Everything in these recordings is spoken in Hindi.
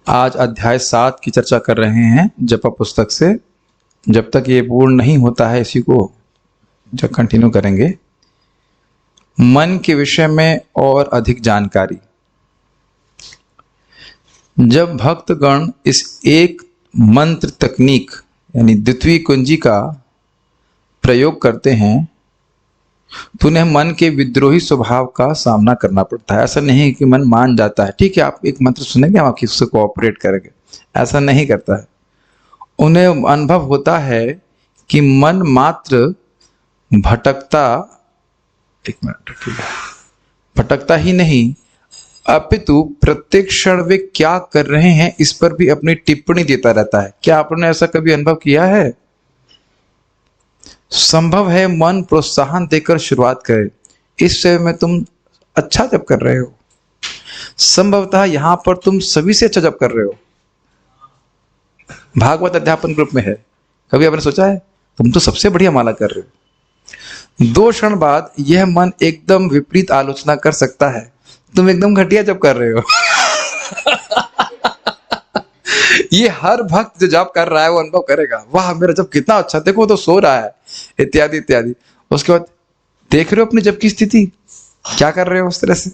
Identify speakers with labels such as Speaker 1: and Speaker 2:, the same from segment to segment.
Speaker 1: आज अध्याय 7 की चर्चा कर रहे हैं जपा पुस्तक से। जब तक ये पूर्ण नहीं होता है इसी को जब कंटिन्यू करेंगे। मन के विषय में और अधिक जानकारी। जब भक्तगण इस एक मंत्र तकनीक यानी द्वितीय कुंजी का प्रयोग करते हैं तो उन्हें मन के विद्रोही स्वभाव का सामना करना पड़ता है। ऐसा नहीं है कि मन मान जाता है, ठीक है आप एक मंत्र सुनेंगे हम उससे कोऑपरेट करेंगे, ऐसा नहीं करता है। उन्हें अनुभव होता है कि मन मात्र भटकता ही नहीं अपितु प्रत्येक क्षण वे क्या कर रहे हैं इस पर भी अपनी टिप्पणी देता रहता है। क्या आपने ऐसा कभी अनुभव किया है? संभव है मन प्रोत्साहन देकर शुरुआत करे, इस समय में तुम अच्छा जप कर रहे हो, संभवतः यहां पर तुम सभी से अच्छा जप कर रहे हो। भागवत अध्यापन ग्रुप में है, कभी आपने सोचा है तुम तो सबसे बढ़िया माला कर रहे हो। 2 क्षण बाद यह मन एकदम विपरीत आलोचना कर सकता है, तुम एकदम घटिया जप कर रहे हो। ये हर भक्त जो जप कर रहा है वो अनुभव करेगा, वाह मेरा जप कितना अच्छा, देखो तो सो रहा है, इत्यादि इत्यादि। उसके बाद देख रहे हो अपने जप की स्थिति, क्या कर रहे हो उस तरह से।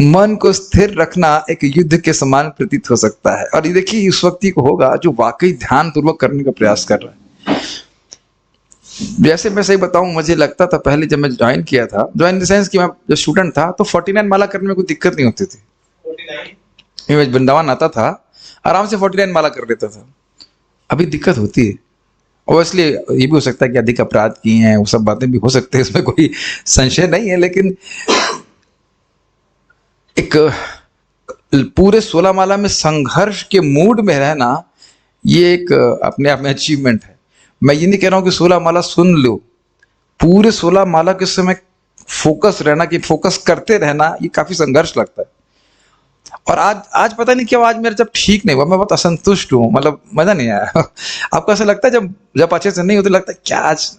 Speaker 1: मन को स्थिर रखना एक युद्ध के समान प्रतीत हो सकता है। और ये देखिए उस व्यक्ति को होगा जो वाकई ध्यान पूर्वक करने का प्रयास कर रहा है। जैसे मैं सही बताऊं, मुझे लगता था पहले जब मैं ज्वाइन किया था, ज्वाइन इन द सेंस कि मैं जब स्टूडेंट था तो 49 माला करने में कोई दिक्कत नहीं होती थी। 49 मैं वृंदावन आता था आराम से 49 माला कर लेता था। अभी दिक्कत होती है, और इसलिए ये भी हो सकता है कि अधिक अपराध किए हैं, वो सब बातें भी हो सकते हैं, इसमें कोई संशय नहीं है। लेकिन एक पूरे 16 माला में संघर्ष के मूड में रहना ये एक अपने आप में अचीवमेंट है। मैं ये नहीं कह रहा हूं कि 16 माला सुन लो, पूरे 16 माला के समय फोकस रहना, कि फोकस करते रहना, ये काफी संघर्ष लगता है। और आज पता नहीं क्यों आज मेरा जब ठीक नहीं हुआ, मैं बहुत असंतुष्ट हूँ, मतलब मजा नहीं आया। आपको ऐसा लगता है जब अच्छे से नहीं होता लगता है क्या आज,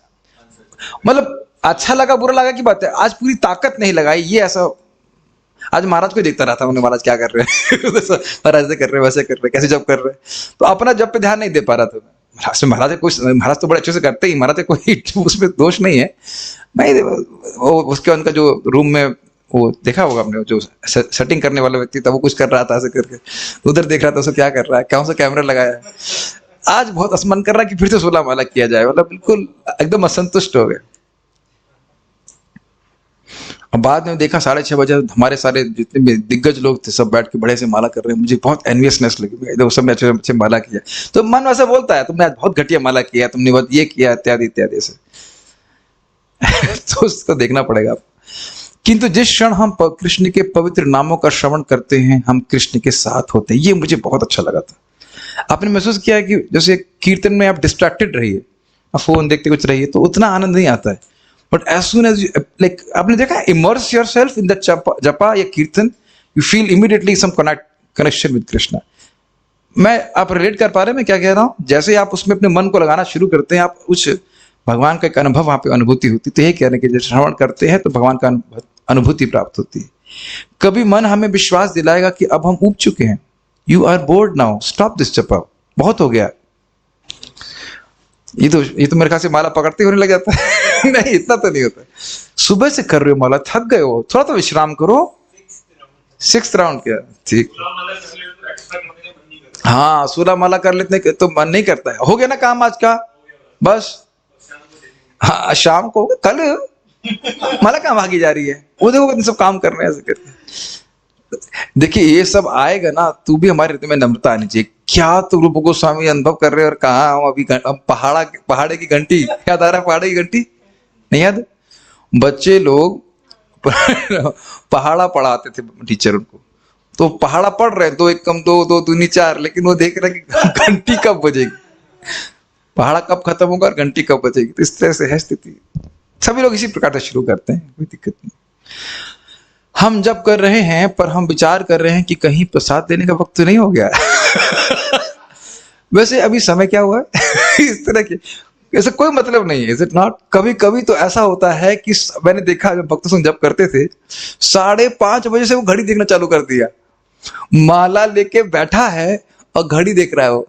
Speaker 1: मतलब अच्छा लगा बुरा लगा की बात है, आज पूरी ताकत नहीं लगाई ये ऐसा। आज महाराज को देखता रहता हूँ, महाराज क्या कर रहे हैं, महाराज ऐसे कर रहे वैसे कर रहे, कैसे जब कर रहे, तो अपना जब पे ध्यान नहीं दे पा रहा था। महाराज तो बड़े अच्छे से करते ही, महाराज कोई उसमें दोष नहीं है। मैं उसके उनका जो रूम में वो देखा होगा आपने, जो सेटिंग करने वाला व्यक्ति था वो कुछ कर रहा था ऐसे करके, उधर देख रहा था उसे क्या कर रहा है, कौन सा कैमरा लगाया है। आज बहुत असमन कर रहा है कि फिर से 16 माला किया जाए, मतलब बिल्कुल एकदम असंतुष्ट हो गए। और बाद में देखा 6:30 बजे हमारे सारे जितने भी दिग्गज लोग थे सब बैठ के बड़े से माला कर रहे हैं। मुझे बहुत एनवियसनेस लगी, उस समय अच्छे माला किया। तो मन वैसे बोलता है तुमने आज बहुत घटिया माला किया, तुमने बहुत ये किया इत्यादि इत्यादि से। तो उसको देखना पड़ेगा। किंतु जिस क्षण हम कृष्ण के पवित्र नामों का श्रवण करते हैं हम कृष्ण के साथ होते हैं। ये मुझे बहुत अच्छा लगा था। आपने महसूस किया कि जैसे कीर्तन में आप डिस्ट्रैक्टेड रहिए, आप फोन देखते कुछ रहिए तो उतना आनंद नहीं आता है। But as soon as like आपने देखा, immerse yourself in the japa या kirtan, you feel immediately some connection with Krishna. आप रिलेट कर पा रहे हैं मैं क्या कह रहा हूं? जैसे आप उसमें अपने मन को लगाना शुरू करते हैं, आप उस भगवान का एक अनुभव वहां पे अनुभूति होती। तो यही कह रहे हैं कि जब श्रवण करते हैं तो भगवान का अनुभूति प्राप्त होती है। कभी मन हमें विश्वास दिलाएगा कि अब हम ऊब चुके हैं, you are bored now, stop this japa, बहुत हो गया। ये तो मेरे ख्याल से माला पकड़ते होने लग जाता है। नहीं इतना तो नहीं होता। सुबह से कर रहे हो माला, थक गए हो, थोड़ा तो विश्राम करो। 6th राउंड क्या, ठीक, हाँ 16 माला कर लेते तो मन नहीं करता है। हो गया ना काम आज का, बस हाँ शाम को कल माला कहाँ भागी जा रही है, वो देखो सब काम कर रहे हैं ऐसे करके। देखिए ये सब आएगा ना, तू भी हमारे हृदय में नम्रता आनी चाहिए। क्या तो रूप गोस्वामी अनुभव कर रहे हैं, और कहा हम अभी हम पहाड़े की घंटी याद आ रहा है, पहाड़े की घंटी नहीं याद? बच्चे लोग पहाड़ा पढ़ाते थे टीचर उनको, तो पहाड़ा पढ़ रहे 2 1 कम 2 2 दूनी 4, लेकिन वो देख रहे कि घंटी कब बजेगी, पहाड़ा कब खत्म होगा और घंटी कब बजेगी। तो इस तरह से है स्थिति। सभी लोग इसी प्रकार से शुरू करते हैं, कोई दिक्कत नहीं। हम जब कर रहे हैं पर हम विचार कर रहे हैं कि कहीं प्रसाद देने का वक्त नहीं हो गया। वैसे अभी समय क्या हुआ है? इस तरह की ऐसा कोई मतलब नहीं है, इज इट नॉट? कभी कभी तो ऐसा होता है कि मैंने देखा जब भक्त संग जब करते थे 5:30 बजे से वो घड़ी देखना चालू कर दिया, माला लेके बैठा है और घड़ी देख रहा है वो।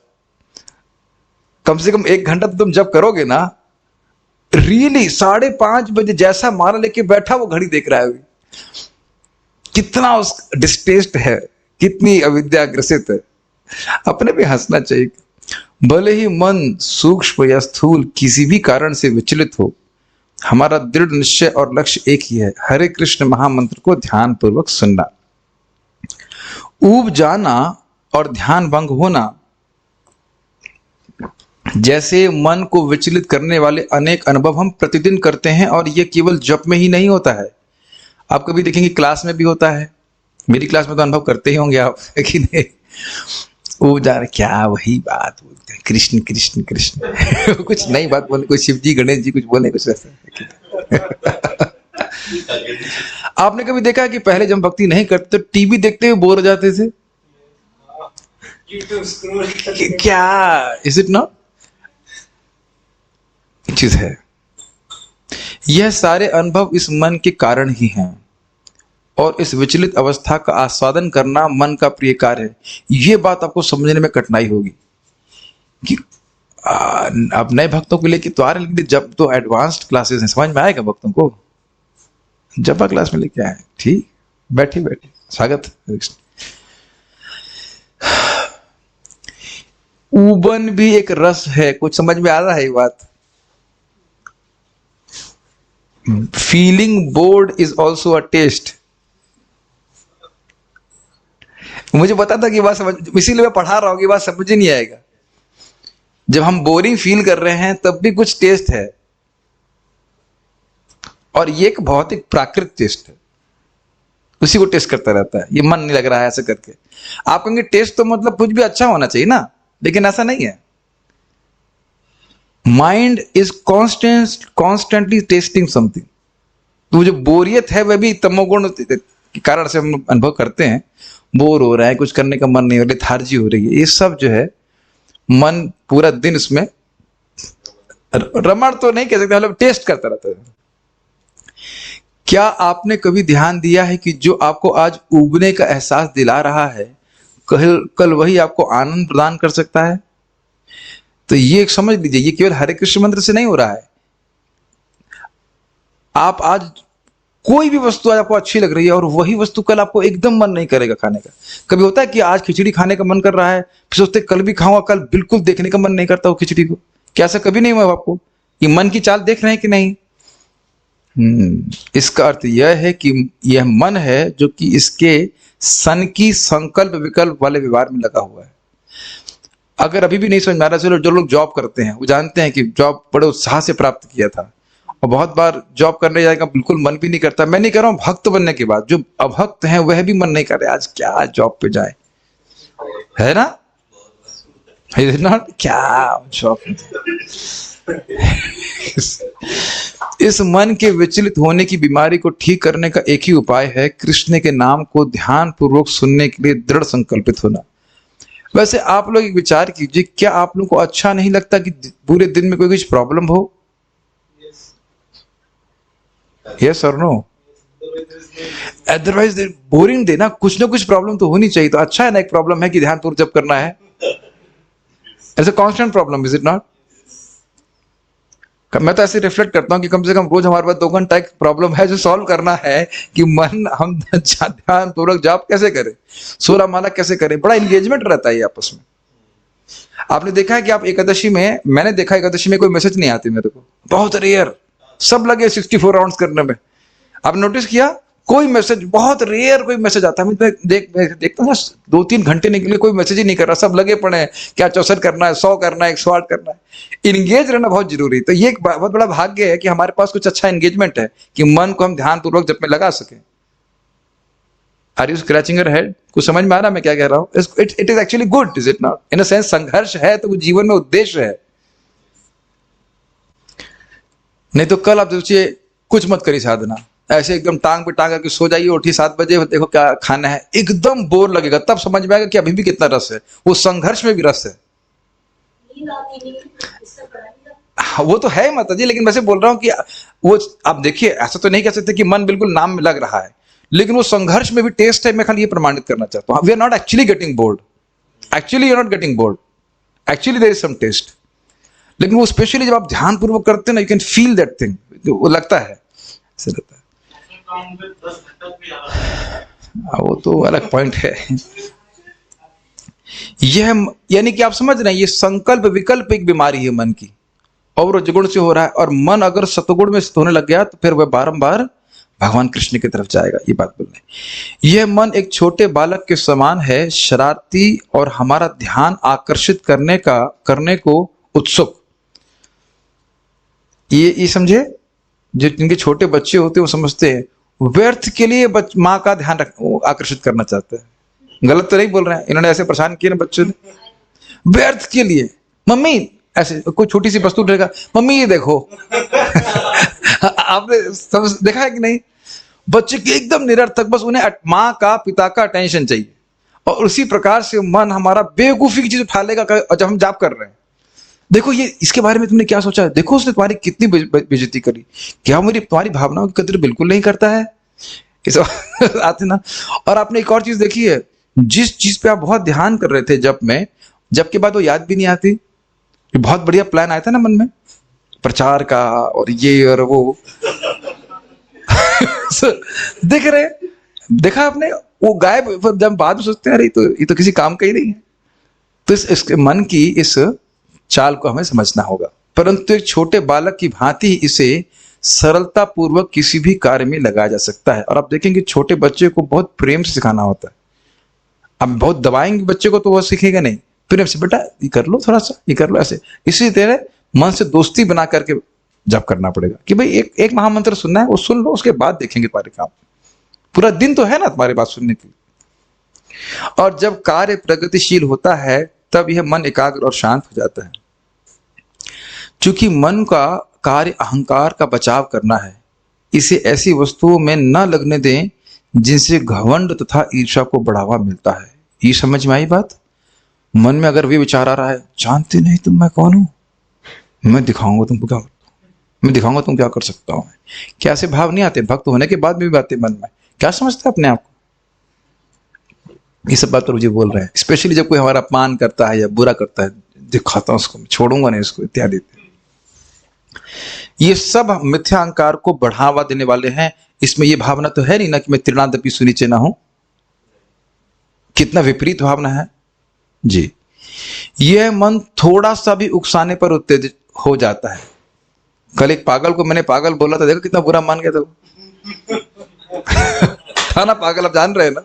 Speaker 1: कम से कम 1 घंटा तो तुम जब करोगे ना, रियली 5:30 बजे जैसा माला लेके बैठा वो घड़ी देख रहा है। कितना उस डिस्टेस्ट है, कितनी अविद्या ग्रसित है। अपने भी हंसना चाहिए। भले ही मन सूक्ष्म या स्थूल किसी भी कारण से विचलित हो, हमारा दृढ़ निश्चय और लक्ष्य एक ही है, हरे कृष्ण महामंत्र को ध्यान पूर्वक सुनना। ऊब जाना और ध्यान भंग होना जैसे मन को विचलित करने वाले अनेक अनुभव हम प्रतिदिन करते हैं, और यह केवल जप में ही नहीं होता है। आप कभी देखेंगे क्लास में भी होता है। मेरी क्लास में तो अनुभव करते ही होंगे आप, है कि नहीं? वो जा रहे क्या वही बात बोलते हैं, कृष्ण कृष्ण कृष्ण कुछ नई बात बोले, कोई शिव जी गणेश जी कुछ बोले, कुछ ऐसा। आपने कभी देखा है कि पहले जब भक्ति नहीं करते तो टीवी देखते हुए बोर हो जाते थे? क्या इज इट नॉट? चीज है। यह सारे अनुभव इस मन के कारण ही हैं, और इस विचलित अवस्था का आस्वादन करना मन का प्रिय कार्य है। यह बात आपको समझने में कठिनाई होगी कि अब नए भक्तों को लेके तो आ रहे, लेकिन जब तो एडवांस्ड क्लासेस हैं, समझ में आएगा भक्तों को? जपा क्लास में लेके आए, ठीक, बैठे बैठे स्वागत। ऊबन भी एक रस है, कुछ समझ में आ रहा है ये बात? Feeling bored is also a test. मुझे पता था कि बात समझ, इसीलिए मैं पढ़ा रहा हूं कि बात समझ ही नहीं आएगा। जब हम बोरिंग फील कर रहे हैं तब भी कुछ टेस्ट है, और ये एक भौतिक प्राकृतिक टेस्ट है, उसी को टेस्ट करता रहता है। ये मन नहीं लग रहा है ऐसे करके। आप कहेंगे टेस्ट तो मतलब कुछ भी अच्छा होना चाहिए ना, लेकिन ऐसा नहीं है। Mind is constantly testing something. तो जो बोरियत है वह भी तमोगुण के कारण से हम अनुभव करते हैं। बोर हो रहा है, कुछ करने का मन नहीं हो रहा, लेथार्जी हो रही है, ये सब जो है मन पूरा दिन इसमें रमण तो नहीं कह सकते, मतलब टेस्ट करता रहता है। क्या आपने कभी ध्यान दिया है कि जो आपको आज उबने का एहसास दिला रहा है, कल वही आपको आनंद प्रदान कर सकता है? तो ये समझ लीजिए, ये केवल हरे कृष्ण मंत्र से नहीं हो रहा है। आप आज कोई भी वस्तु आज आपको अच्छी लग रही है और वही वस्तु कल आपको एकदम मन नहीं करेगा खाने का। कभी होता है कि आज खिचड़ी खाने का मन कर रहा है, फिर सोचते कल भी खाऊंगा, कल बिल्कुल देखने का मन नहीं करता वो खिचड़ी को। क्या ऐसा कभी नहीं हुआ आपको? ये मन की चाल देख रहे हैं कि नहीं? इसका अर्थ यह है कि यह मन है जो कि इसके सन की संकल्प विकल्प वाले व्यवहार में लगा हुआ है। अगर अभी भी नहीं समझ में आ रहा, चलो जो लोग जॉब करते हैं वो जानते हैं कि जॉब बड़े उत्साह से प्राप्त किया था, और बहुत बार जॉब करने जाएगा बिल्कुल मन भी नहीं करता। मैं नहीं कह रहा हूं भक्त बनने के बाद, जो अभक्त हैं वह भी मन नहीं कर रहे आज क्या जॉब पे जाए, है ना? नॉट क्या जॉब। इस मन के विचलित होने की बीमारी को ठीक करने का एक ही उपाय है, कृष्ण के नाम को ध्यान पूर्वक सुनने के लिए दृढ़ संकल्पित होना। वैसे आप लोग एक विचार कीजिए, क्या आप लोग को अच्छा नहीं लगता कि पूरे दिन में कोई कुछ प्रॉब्लम हो? यस और नो? अदरवाइज बोरिंग डे ना, कुछ ना कुछ प्रॉब्लम तो होनी चाहिए। तो अच्छा है ना, एक प्रॉब्लम है कि ध्यान पूर्वक जप करना है, ऐसे constant problem, is it not? मैं तो ऐसे रिफ्लेक्ट करता हूं कि कम से कम रोज हमारे पास 2 घंटा एक प्रॉब्लम है जो सॉल्व करना है कि मन हम ध्यान पूर्वक जाप कैसे करें, 16 माला कैसे करें। बड़ा एंगेजमेंट रहता है आपस में। आपने देखा है कि आप एकादशी में, मैंने देखा एकादशी में कोई मैसेज नहीं आते मेरे को, बहुत रेयर। सब लगे 64 राउंड्स करने में। आपने नोटिस किया? कोई मैसेज, बहुत रेयर कोई मैसेज आता है। मैं देखता हूँ 2-3 घंटे निकले कोई मैसेज ही नहीं कर रहा, सब लगे पड़े हैं क्या 64 करना है, 100 करना है, 108 करना है। इंगेज रहना बहुत जरूरी। तो ये एक बहुत बड़ा भाग्य है कि हमारे पास कुछ अच्छा एंगेजमेंट है कि मन को हम ध्यान पूर्वक जब में लगा सके। Are you scratching your head? कुछ समझ में आ रहा मैं क्या कह रहा हूँ? It is actually good, is it not? In a sense संघर्ष है तो वो जीवन में उद्देश्य है। नहीं तो कल आप सोचिए कुछ मत करिए साधना, ऐसे एकदम टांग पे टांग करके सो जाइए, उठी 7 बजे, देखो क्या खाना है, एकदम बोर लगेगा। तब समझ में आएगा कि अभी भी कितना रस है, वो संघर्ष में भी रस है। वो तो है माता जी, लेकिन वैसे बोल रहा हूं कि वो आप देखिए, ऐसा तो नहीं कह सकते कि मन बिल्कुल नाम में लग रहा है, लेकिन वो संघर्ष में भी टेस्ट है। मैं खाली ये प्रमाणित करना चाहता हूं, we are not actually getting bored, actually you are not getting bored, actually there is some test. लेकिन वो स्पेशली जब आप ध्यान पूर्वक करते हैं ना, you can feel that thing, वो लगता है, ऐसे लगता है। वो तो अलग पॉइंट है। यह यानी कि आप समझ रहे हैं, ये संकल्प विकल्प एक बीमारी है मन की, और वो रजगुण से हो रहा है। और मन अगर सतगुण में होने लग गया तो फिर वह बारंबार भगवान कृष्ण की तरफ जाएगा। ये बात बोल रहे। यह मन एक छोटे बालक के समान है, शरारती और हमारा ध्यान आकर्षित करने को उत्सुक। ये समझे, जो जिनके छोटे बच्चे होते हैं वो समझते हैं व्यर्थ के लिए माँ का ध्यान आकर्षित करना चाहते हैं। गलत तो नहीं बोल रहे हैं, इन्होंने ऐसे परेशान किए ना बच्चों ने, व्यर्थ के लिए। मम्मी ऐसे कोई छोटी सी वस्तु उठेगा, मम्मी ये देखो। आपने देखा है कि नहीं, बच्चे के एकदम निरर्थक, बस उन्हें माँ का पिता का अटेंशन चाहिए। और उसी प्रकार से मन हमारा बेवकूफी की चीज उठा लेगा जब हम जाप कर रहे हैं। देखो ये, इसके बारे में तुमने क्या सोचा है, देखो उसने तुम्हारी कितनी बेइज्जती करी, क्या मेरी तुम्हारी भावनाओं की कदर बिल्कुल नहीं करता है, इस आते ना। और आपने एक और चीज देखी है, जिस चीज पे आप बहुत ध्यान कर रहे थे जब में, जब के बाद वो याद भी नहीं आती। बहुत बढ़िया प्लान आया था ना मन में, प्रचार का और ये और वो। देख रहे, देखा आपने, वो गायब। जब बाद में सोचते हैं अरे ये तो किसी काम का ही नहीं है। तो इसके मन की इस चाल को हमें समझना होगा। परंतु एक छोटे बालक की भांति इसे सरलता पूर्वक किसी भी कार्य में लगाया जा सकता है। और आप देखेंगे छोटे बच्चे को बहुत प्रेम से सिखाना होता है। अब बहुत दबाएंगे बच्चे को तो वो सीखेगा नहीं, प्रेम से, बेटा ये कर लो, थोड़ा सा ये कर लो, ऐसे। इसी तरह मन से दोस्ती बना करके जब करना पड़ेगा कि भाई एक महामंत्र सुनना है, वो सुन लो, उसके बाद देखेंगे तुम्हारे काम। पूरा दिन तो है ना तुम्हारे बात सुनने की। और जब कार्य प्रगतिशील होता है तब यह मन एकाग्र और शांत हो जाता है। चूंकि मन का कार्य अहंकार का बचाव करना है, इसे ऐसी वस्तुओं में न लगने दें जिनसे घमंड तथा ईर्ष्या को बढ़ावा मिलता है। ये समझ में आई बात? मन में अगर वे विचार आ रहा है, जानते नहीं तुम मैं कौन हूं, मैं दिखाऊंगा तुमको क्या, मैं दिखाऊंगा तुम क्या कर सकता हूं, क्या ऐसे भाव नहीं आते? भक्त होने के बाद भी आते मन में, क्या समझते हैं अपने आप को? ये सब बात प्रभु जी बोल रहे हैं। स्पेशली जब कोई हमारा अपमान करता है या बुरा करता है, दिखाता हूं उसको, छोड़ूंगा नहीं इसको, इत्यादि। ये सब मिथ्या अहंकार को बढ़ावा देने वाले हैं। इसमें ये भावना तो है नहीं ना कि मैं तृणादपि सुनीचे ना हूं। कितना विपरीत भावना है जी। यह मन थोड़ा सा भी उकसाने पर उत्तेजित हो जाता है। कल एक पागल को मैंने पागल बोला था, देखो कितना बुरा मान गया था था ना पागल, आप जान रहे हैं ना।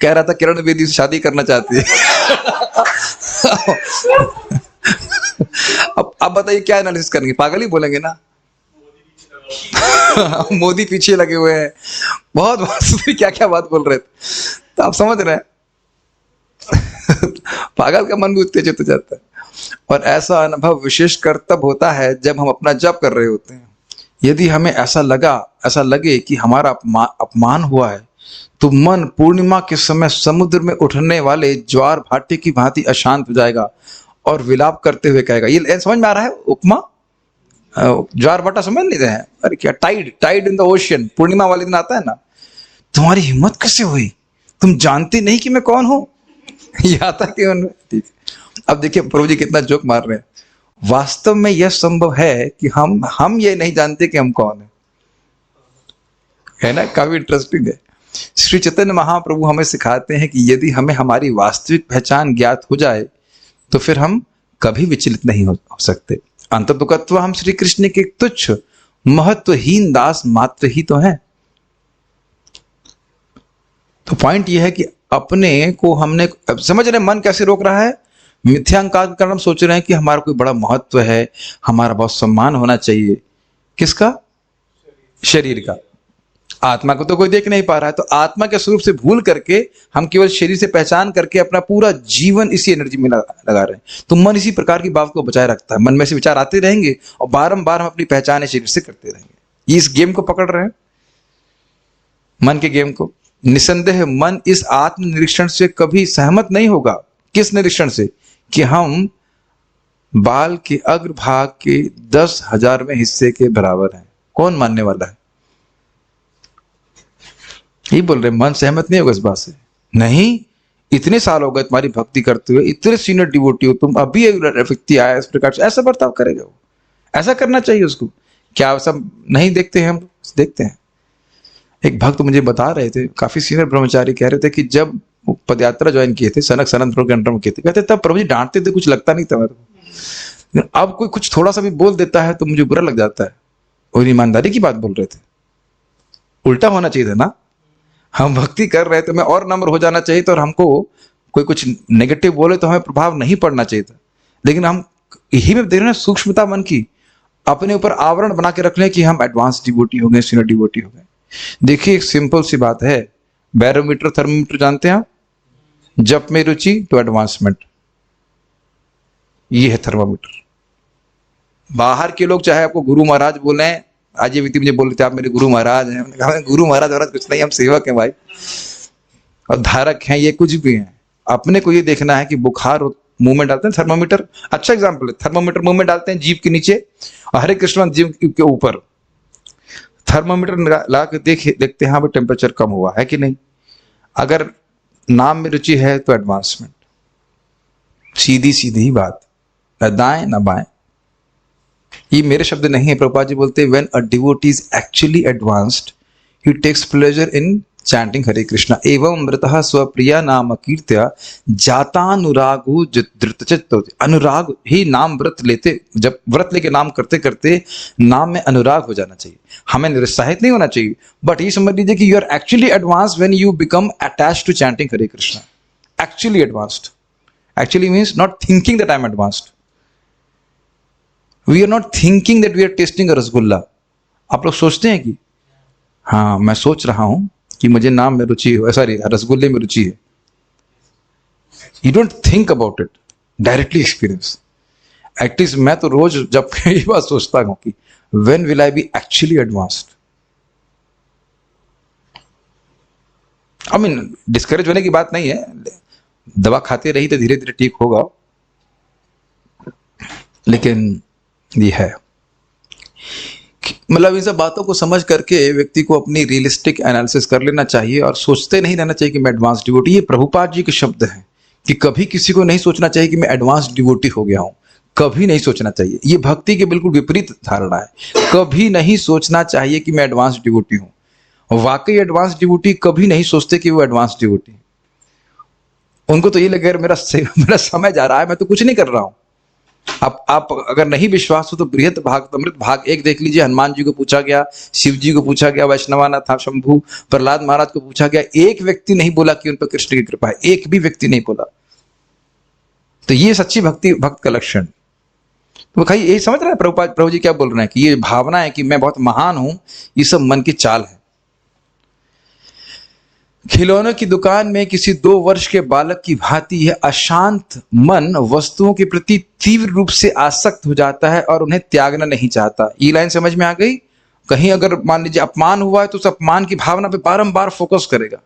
Speaker 1: कह रहा था किरण बेदी से शादी करना चाहती है। अब बताइए क्या एनालिसिस करेंगे, पागल ही बोलेंगे ना। मोदी पीछे लगे हुए हैं, बहुत क्या क्या बात बोल रहे थे, तो आप समझ रहे हैं। पागल का मन भी उत्तेजित हो जाता है। और ऐसा अनुभव विशेषकर तब होता है जब हम अपना जप कर रहे होते हैं। यदि हमें ऐसा लगे कि हमारा अपमान हुआ है, तो मन पूर्णिमा के समय समुद्र में उठने वाले ज्वार भाटे की भांति अशांत हो जाएगा और विलाप करते हुए कहेगा। ये समझ में आ रहा है उपमा? ज्वार भाटा समझ नहीं रहे हैं? अरे क्या, टाइड इन द ओशियन, पूर्णिमा वाले दिन आता है ना। तुम्हारी हिम्मत कैसे हुई, तुम जानते नहीं कि मैं कौन हूं? ये आता कि अब देखिए प्रभु जी कितना जोक मार रहे हैं। वास्तव में यह संभव है कि हम ये नहीं जानते कि हम कौन है ना। काफी इंटरेस्टिंग है। श्री चैतन्य महाप्रभु हमें सिखाते हैं कि यदि हमें हमारी वास्तविक पहचान ज्ञात हो जाए तो फिर हम कभी विचलित नहीं हो सकते। अंततुकत्व हम श्री कृष्ण के तुच्छ महत्वहीन दास मात्र ही तो हैं। तो पॉइंट यह है कि अपने को हमने समझ रहे, मन कैसे रोक रहा है? मिथ्यांकार के कारण हम सोच रहे हैं कि हमारा कोई बड़ा महत्व है, हमारा बहुत सम्मान होना चाहिए। किसका? शरीर का। आत्मा को तो कोई देख नहीं पा रहा है, तो आत्मा के स्वरूप से भूल करके हम केवल शरीर से पहचान करके अपना पूरा जीवन इसी एनर्जी में लगा रहे हैं। तो मन इसी प्रकार की बात को बचाए रखता है। मन में से विचार आते रहेंगे और बारंबार हम अपनी पहचान शरीर से करते रहेंगे। इस गेम को पकड़ रहे हैं, मन के गेम को। निसंदेह मन इस आत्म निरीक्षण से कभी सहमत नहीं होगा। किस निरीक्षण से? कि हम बाल के अग्रभाग के 10,000वें हिस्से के बराबर हैं। कौन मानने वाला है? ये बोल रहे मन सहमत नहीं होगा इस बात से? नहीं, इतने साल हो गए तुम्हारी भक्ति करते हुए, इतने सीनियर डिवोटी हो तुम, अभी एक व्यक्ति आया इस प्रकार से ऐसा बर्ताव करेगा? वो ऐसा करना चाहिए उसको। क्या सब नहीं देखते हैं? हम देखते हैं। एक भक्त मुझे बता रहे थे, काफी सीनियर ब्रह्मचारी कह रहे थे कि जब वो पदयात्रा ज्वाइन किए थे, सनक सनंद प्रभु के अंडर में किए थे, कहते तब प्रभु जी डांटते थे, कुछ लगता नहीं था मेरे को। अब कोई कुछ थोड़ा सा भी बोल देता है तो मुझे बुरा लग जाता है। और ईमानदारी की बात बोल रहे थे। उल्टा होना चाहिए था ना, हम भक्ति कर रहे थे, मैं और नम्र हो जाना चाहिए था, और हमको कोई कुछ नेगेटिव बोले तो हमें प्रभाव नहीं पड़ना चाहिए था। लेकिन हम यही में देख रहे हैं सूक्ष्मता मन की, अपने ऊपर आवरण बना के रख लें कि हम एडवांस डिवोटी हो गए, सीनियर डिवोटी हो गए। देखिए एक सिंपल सी बात है, बैरोमीटर थर्मोमीटर जानते हैं आप? जप में रुचि तो एडवांसमेंट, ये है थर्मोमीटर। बाहर के लोग चाहे आपको गुरु महाराज बोले, आज ये व्यक्ति मुझे बोल रहे थे आप मेरे गुरु महाराज हैं, मैंने कहा गुरु महाराज कुछ नहीं, हम सेवक हैं भाई और धारक हैं, ये कुछ भी हैं। अपने को ये देखना है कि बुखार मूवमेंट डालते हैं थर्मोमीटर, अच्छा एग्जाम्पल है, थर्मोमीटर मूवमेंट डालते हैं जीभ के नीचे और हरे कृष्ण जीभ के ऊपर, थर्मोमीटर ला के देखते हैं हाँ टेम्परेचर कम हुआ है कि नहीं। अगर नाम में रुचि है तो एडवांसमेंट, सीधी सीधी ही बात, न दाएं न बाएं। ये मेरे शब्द नहीं है, प्रभुपाद जी बोलते हैं when a devotee is actually advanced he takes pleasure in chanting Hare Krishna एवं अमृतः स्वप्रिया नाम कीर्त्या जातानुरागो धृतचित्त। अनुराग ही नाम व्रत लेते, जब व्रत लेके नाम करते करते नाम में अनुराग हो जाना चाहिए, हमें निरुत्साहित नहीं होना चाहिए। बट ये समझ लीजिए कि you are actually advanced when you become attached to chanting Hare Krishna. Actually advanced, actually means not thinking that I am advanced. We are not thinking that we are tasting a rasgulla. आप लोग सोचते हैं कि हाँ मैं सोच रहा हूं कि मुझे नाम में रुचि है, सॉरी रसगुल्ले में रुचि है। You don't think about it, directly experience. At least मैं तो रोज जब ये बात सोचता हूं कि when will I B actually advanced. I mean discourage होने की बात नहीं है, दवा खाते रही तो धीरे धीरे ठीक होगा, लेकिन ये है मतलब इन सब बातों को समझ करके व्यक्ति को अपनी रियलिस्टिक एनालिसिस कर लेना चाहिए और सोचते नहीं रहना चाहिए कि मैं एडवांस डिवोटी। ये प्रभुपाद जी के शब्द हैं कि कभी किसी को नहीं सोचना चाहिए कि मैं एडवांस डिवोटी हो गया हूं, कभी नहीं सोचना चाहिए। ये भक्ति के बिल्कुल विपरीत धारणा है, कभी नहीं सोचना चाहिए कि मैं एडवांस डिवोटी हूं। वाकई एडवांस डिवोटी कभी नहीं सोचते कि वो एडवांस डिवोटी। उनको तो ये लगे मेरा समय जा रहा है, मैं तो कुछ नहीं कर रहा हूं। आप अगर नहीं विश्वास हो तो बृहत भागवतामृत भाग 1 देख लीजिए। हनुमान जी को पूछा गया, शिव जी को पूछा गया, वैष्णवाना था शंभु, प्रहलाद महाराज को पूछा गया, एक व्यक्ति नहीं बोला कि उन पर कृष्ण की कृपा है, एक भी व्यक्ति नहीं बोला। तो ये सच्ची भक्ति, भक्त का लक्षण। तो भाई यही समझ रहे हैं प्रभु जी क्या बोल रहे हैं कि ये भावना है कि मैं बहुत महान हूं, ये सब मन की चाल है। खिलौनों की दुकान में किसी 2 वर्ष के बालक की भांति यह अशांत मन वस्तुओं के प्रति तीव्र रूप से आसक्त हो जाता है और उन्हें त्यागना नहीं चाहता। ये लाइन समझ में आ गई? कहीं अगर मान लीजिए अपमान हुआ है तो उस अपमान की भावना पे बारंबार फोकस करेगा,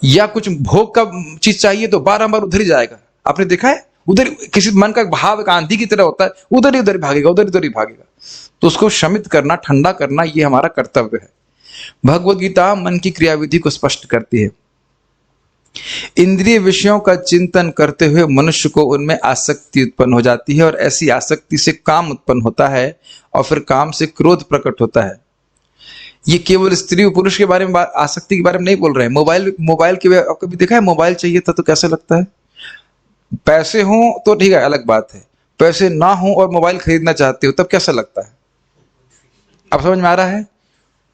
Speaker 1: या कुछ भोग का चीज चाहिए तो बारंबार उधर ही जाएगा। आपने देखा है उधर किसी मन का भाव एक आंधी की तरह होता है, उधर ही भागेगा, उधर ही भागेगा। तो उसको शमित करना, ठंडा करना, ये हमारा कर्तव्य है। भगवत गीता मन की क्रियाविधि को स्पष्ट करती है। इंद्रिय विषयों का चिंतन करते हुए मनुष्य को उनमें आसक्ति उत्पन्न हो जाती है और ऐसी आसक्ति से काम उत्पन्न होता है और फिर काम से क्रोध प्रकट होता है। ये केवल स्त्री और पुरुष के बारे में, आसक्ति के बारे में नहीं बोल रहे हैं। मोबाइल के कभी देखा है मोबाइल चाहिए था तो कैसा लगता है? पैसे हो तो ठीक है, अलग बात है, पैसे ना हो और मोबाइल खरीदना चाहते हो तब कैसा लगता है? अब समझ में आ रहा है?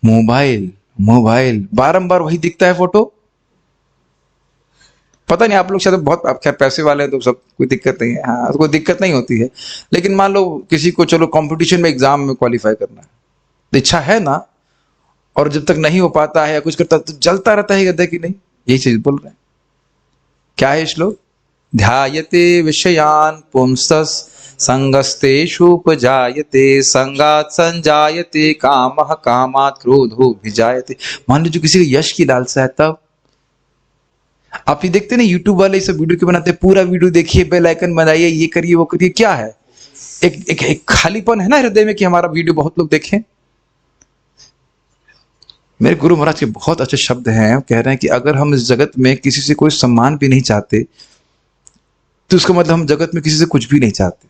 Speaker 1: मोबाइल बारंबार वही दिखता है फोटो। पता नहीं आप लोग शायद बहुत, आप खैर पैसे वाले हैं तो सब कोई दिक्कत नहीं है, हाँ कोई दिक्कत नहीं होती है। लेकिन मान लो किसी को चलो कंपटीशन में एग्जाम में क्वालिफाई करना है तो इच्छा है ना, और जब तक नहीं हो पाता है या कुछ करता तो जलता रहता है गद्दे की नहीं। यही चीज बोल रहे हैं। क्या है श्लोक? ध्यायते विषयान पुंसस संगस्तेषुपजायते संगात संजायते कामः कामात् क्रोधो भिजायते। मान लीजिए किसी को यश की लालसा है, तब आप ये देखते ना यूट्यूब वाले सब वीडियो क्यों बनाते हैं? पूरा वीडियो देखिए, बेल आइकन बनाइए, ये करिए वो करिए। क्या है? एक खालीपन है ना हृदय में कि हमारा वीडियो बहुत लोग देखें। मेरे गुरु महाराज के बहुत अच्छे शब्द हैं, कह रहे हैं कि अगर हम इस जगत में किसी से कोई सम्मान भी नहीं चाहते तो उसका मतलब हम जगत में किसी से कुछ भी नहीं चाहते।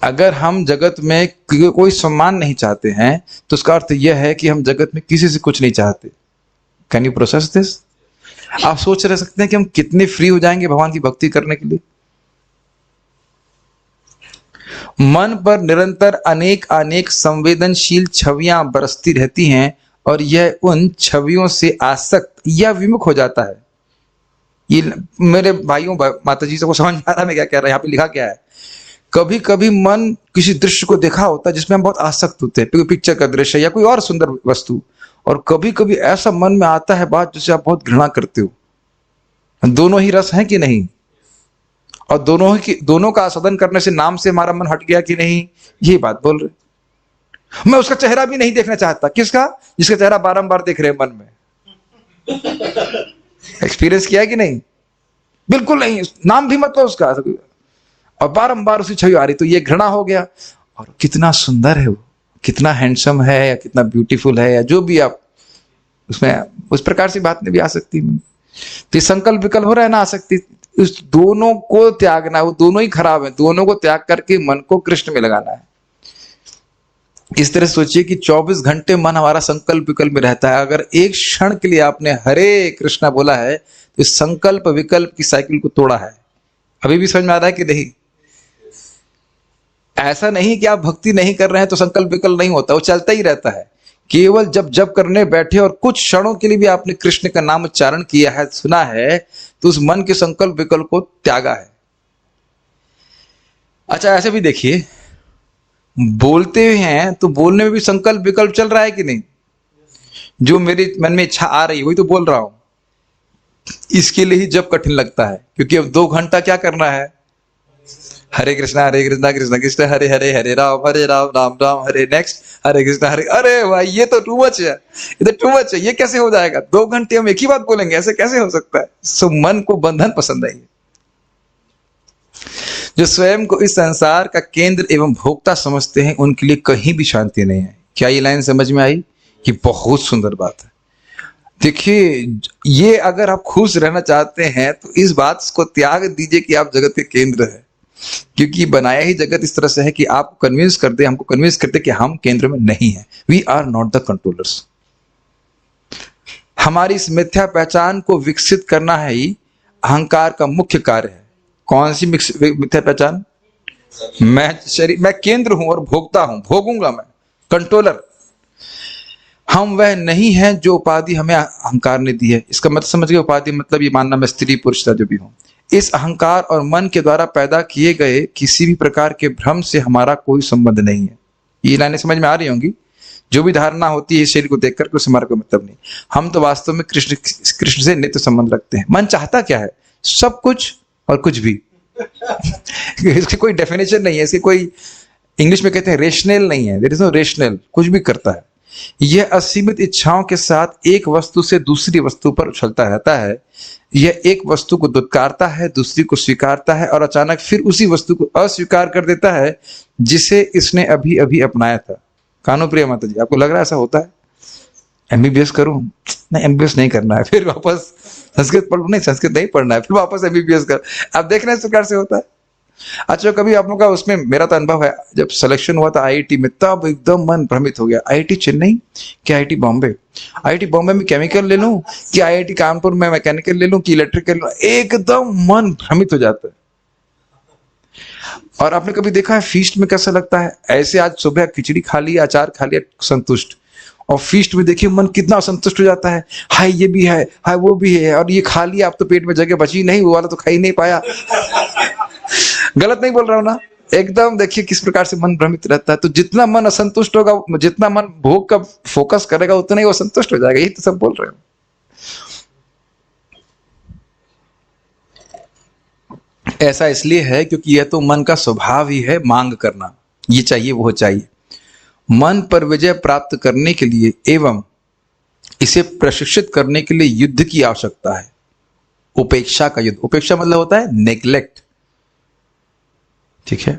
Speaker 1: अगर हम जगत में कोई सम्मान नहीं चाहते हैं तो उसका अर्थ यह है कि हम जगत में किसी से कुछ नहीं चाहते। Can you process this? आप सोच रह सकते हैं कि हम कितने फ्री हो जाएंगे भगवान की भक्ति करने के लिए। मन पर निरंतर अनेक अनेक संवेदनशील छवियां बरसती रहती हैं और यह उन छवियों से आसक्त या विमुख हो जाता है। ये मेरे भाइयों माता जी से को समझ में आ रहा है मैं क्या कह रहा हूं? यहाँ पे लिखा क्या है? कभी कभी मन किसी दृश्य को देखा होता है जिसमें हम बहुत आसक्त होते हैं, कोई पिक्चर का दृश्य या कोई और सुंदर वस्तु, और कभी कभी ऐसा मन में आता है बात जिसे आप बहुत घृणा करते हो। दोनों ही रस हैं कि नहीं? और दोनों का आस्वादन करने से नाम से हमारा मन हट गया कि नहीं, ये बात बोल रहे। मैं उसका चेहरा भी नहीं देखना चाहता। किसका? जिसका चेहरा बारंबार देख रहे हैं मन में। एक्सपीरियंस किया कि नहीं? बिल्कुल नहीं, नाम भी मतलब उसका, और बारंबार उसी छवि आ रही, तो ये घृणा हो गया। और कितना सुंदर है वो, कितना हैंडसम है या कितना ब्यूटीफुल है या जो भी आप उसमें, उस प्रकार से बात नहीं भी आ सकती। तो संकल्प विकल्प हो रहा है ना, आ सकती। उस दोनों को त्यागना, वो दोनों ही खराब है, दोनों को त्याग करके मन को कृष्ण में लगाना है। इस तरह सोचिए कि 24 घंटे मन हमारा संकल्प विकल्प में रहता है। अगर एक क्षण के लिए आपने हरे कृष्णा बोला है तो इस संकल्प विकल्प की साइकिल को तोड़ा है। अभी भी समझ में आ रहा है कि नहीं? ऐसा नहीं कि आप भक्ति नहीं कर रहे हैं तो संकल्प विकल्प नहीं होता, वो चलता ही रहता है। केवल जब करने बैठे और कुछ क्षणों के लिए भी आपने कृष्ण का नाम उच्चारण किया है, सुना है, तो उस मन के संकल्प विकल्प को त्यागा है। अच्छा, ऐसे भी देखिए, बोलते हैं तो बोलने में भी संकल्प विकल्प चल रहा है कि नहीं? जो मेरे मन में इच्छा आ रही है वही तो बोल रहा हूं। इसके लिए ही जब कठिन लगता है, क्योंकि अब 2 घंटा क्या करना है? हरे कृष्णा कृष्ण कृष्ण हरे हरे, हरे राम राम राम हरे, नेक्स्ट हरे कृष्णा हरे। अरे भाई, ये तो टू मच है, ये तो टू मच है। ये कैसे हो जाएगा? 2 घंटे हम एक ही बात बोलेंगे, ऐसे कैसे हो सकता है? सो मन को बंधन पसंद है। जो स्वयं को इस संसार का केंद्र एवं भोक्ता समझते हैं उनके लिए कहीं भी शांति नहीं है। क्या ये लाइन समझ में आई? ये बहुत सुंदर बात है। देखिए, ये अगर आप खुश रहना चाहते हैं तो इस बात को त्याग दीजिए कि आप जगत के केंद्र है, क्योंकि बनाया ही जगत इस तरह से है कि आप कन्विंस कर दे, हमको कन्विंस करते कि हम केंद्र में नहीं है। We are not the controllers. हमारी इस मिथ्या पहचान को विकसित करना है ही अहंकार का मुख्य कार्य है। कौन सी मिथ्या पहचान? मैं केंद्र हूं और भोगता हूं, भोगूंगा मैं, कंट्रोलर। हम वह नहीं है जो उपाधि हमें अहंकार ने दी है। इसका मतलब समझ गए? उपाधि मतलब ये मानना मैं स्त्री पुरुष था जो भी हूं। इस अहंकार और मन के द्वारा पैदा किए गए किसी भी प्रकार के भ्रम से हमारा कोई संबंध नहीं है। ये लाइनें समझ में आ रही होंगी? जो भी धारणा होती है शरीर को देख करके, उससे हमारा कोई मतलब नहीं। हम तो वास्तव में कृष्ण से नित्य संबंध रखते हैं। मन चाहता क्या है? सब कुछ और कुछ भी। इसकी कोई डेफिनेशन नहीं है, इसकी कोई, इंग्लिश में कहते हैं रेशनल नहीं है। देयर इज नो रेशनल, कुछ भी करता है। यह असीमित इच्छाओं के साथ एक वस्तु से दूसरी वस्तु पर उछलता रहता है। यह एक वस्तु को दुत्कारता है, दूसरी को स्वीकारता है और अचानक फिर उसी वस्तु को अस्वीकार कर देता है जिसे इसने अभी अभी अपनाया था। कानू प्रिय माता जी, आपको लग रहा है ऐसा होता है? एमबीबीएस करूं? नहीं, एमबीबीएस नहीं करना है, फिर वापस संस्कृत पढ़, नहीं संस्कृत नहीं पढ़ना है, फिर वापस एमबीबीएस कर। अब देखना इस प्रकार से होता है। अच्छा, कभी आप लोग का उसमें, मेरा तो अनुभव है, जब सिलेक्शन हुआ था आईआईटी में, तब एकदम मन भ्रमित हो गया। आईआईटी चेन्नई कि आईआईटी बॉम्बे? आईआईटी बॉम्बे में केमिकल ले लूं कि आईआईटी कानपुर में मैकेनिकल ले लूं कि इलेक्ट्रिकल? एकदम मन भ्रमित हो जाता है। और आपने कभी देखा है फीस्ट में कैसा लगता है? ऐसे आज सुबह खिचड़ी खा लिया, अचार खा लिया, संतुष्ट, और फीस्ट में देखिए मन कितना संतुष्ट हो जाता है। हाय ये भी है, हाय वो भी है, और ये खा लिया, अब तो पेट में जगह बची नहीं, वो वाला तो खा ही नहीं पाया। गलत नहीं बोल रहा हूं ना? एकदम देखिए किस प्रकार से मन भ्रमित रहता है। तो जितना मन असंतुष्ट होगा, जितना मन भोग का फोकस करेगा, उतना ही वो संतुष्ट हो जाएगा। यही तो सब बोल रहे हो। ऐसा इसलिए है क्योंकि यह तो मन का स्वभाव ही है मांग करना, ये चाहिए वो चाहिए। मन पर विजय प्राप्त करने के लिए एवं इसे प्रशिक्षित करने के लिए युद्ध की आवश्यकता है। उपेक्षा का युद्ध। उपेक्षा मतलब होता है नेग्लेक्ट, ठीक है।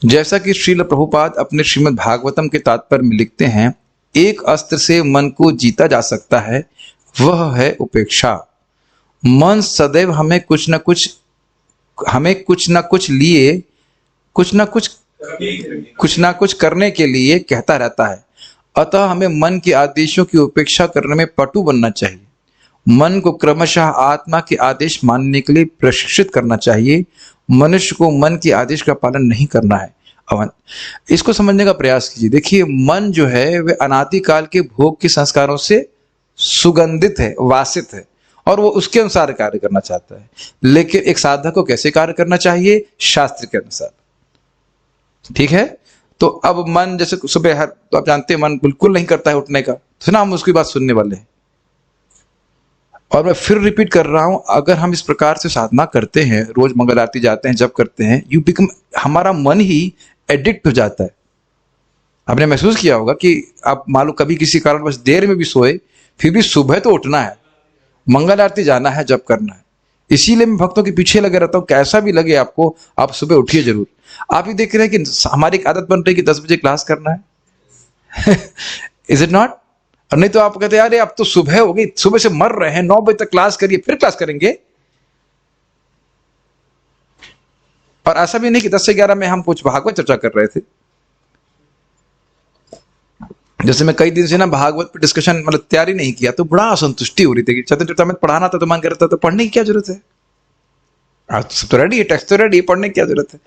Speaker 1: जैसा कि श्रील प्रभुपाद अपने श्रीमद् भागवतम के तात्पर्य में लिखते हैं, एक अस्त्र से मन को जीता जा सकता है, वह है उपेक्षा। मन सदैव हमें कुछ न कुछ लिए कुछ न कुछ करने के लिए कहता रहता है। अतः हमें मन के आदेशों की उपेक्षा करने में पटु बनना चाहिए। मन को क्रमशः आत्मा के आदेश मानने के लिए प्रशिक्षित करना चाहिए। मनुष्य को मन के आदेश का पालन नहीं करना है। इसको समझने का प्रयास कीजिए। देखिए, मन जो है वह अनादिकाल के भोग के संस्कारों से सुगंधित है, वासित है, और वो उसके अनुसार कार्य करना चाहता है। लेकिन एक साधक को कैसे कार्य करना चाहिए? शास्त्र के अनुसार। ठीक है? तो अब मन जैसे सुबह तो आप जानते हैं मन बिल्कुल नहीं करता है उठने का, तो ना हम उसकी बात सुनने वाले हैं। और मैं फिर रिपीट कर रहा हूं, अगर हम इस प्रकार से साधना करते हैं, रोज मंगल आरती जाते हैं, जब करते हैं, यू बिकम, हमारा मन ही एडिक्ट हो जाता है। आपने महसूस किया होगा कि आप मान लो कभी किसी कारण बस देर में भी सोए, फिर भी सुबह तो उठना है, मंगल आरती जाना है, जब करना है। इसीलिए मैं भक्तों के पीछे लगे रहता हूँ, कैसा भी लगे आपको, आप सुबह उठिए जरूर। आप ही देख रहे हैं कि हमारी एक आदत बन रही है कि 10 बजे क्लास करना है। Is it not? और नहीं तो आप कहते हैं अरे अब तो सुबह हो गई, सुबह से मर रहे हैं, 9 बजे तक क्लास करिए, फिर क्लास करेंगे। और ऐसा भी नहीं कि 10 से 11 में हम कुछ भागवत चर्चा कर रहे थे। जैसे मैं कई दिन से ना भागवत पे डिस्कशन मतलब तैयारी नहीं किया, तो बड़ा असंतुष्टि हो रही थी कि चतुर्थ पढ़ाना था तो मन करता, तो पढ़ने की क्या जरूरत है? आज सब तो रेडी है, टेक्स्ट तो रेडी है, पढ़ने की क्या जरूरत है?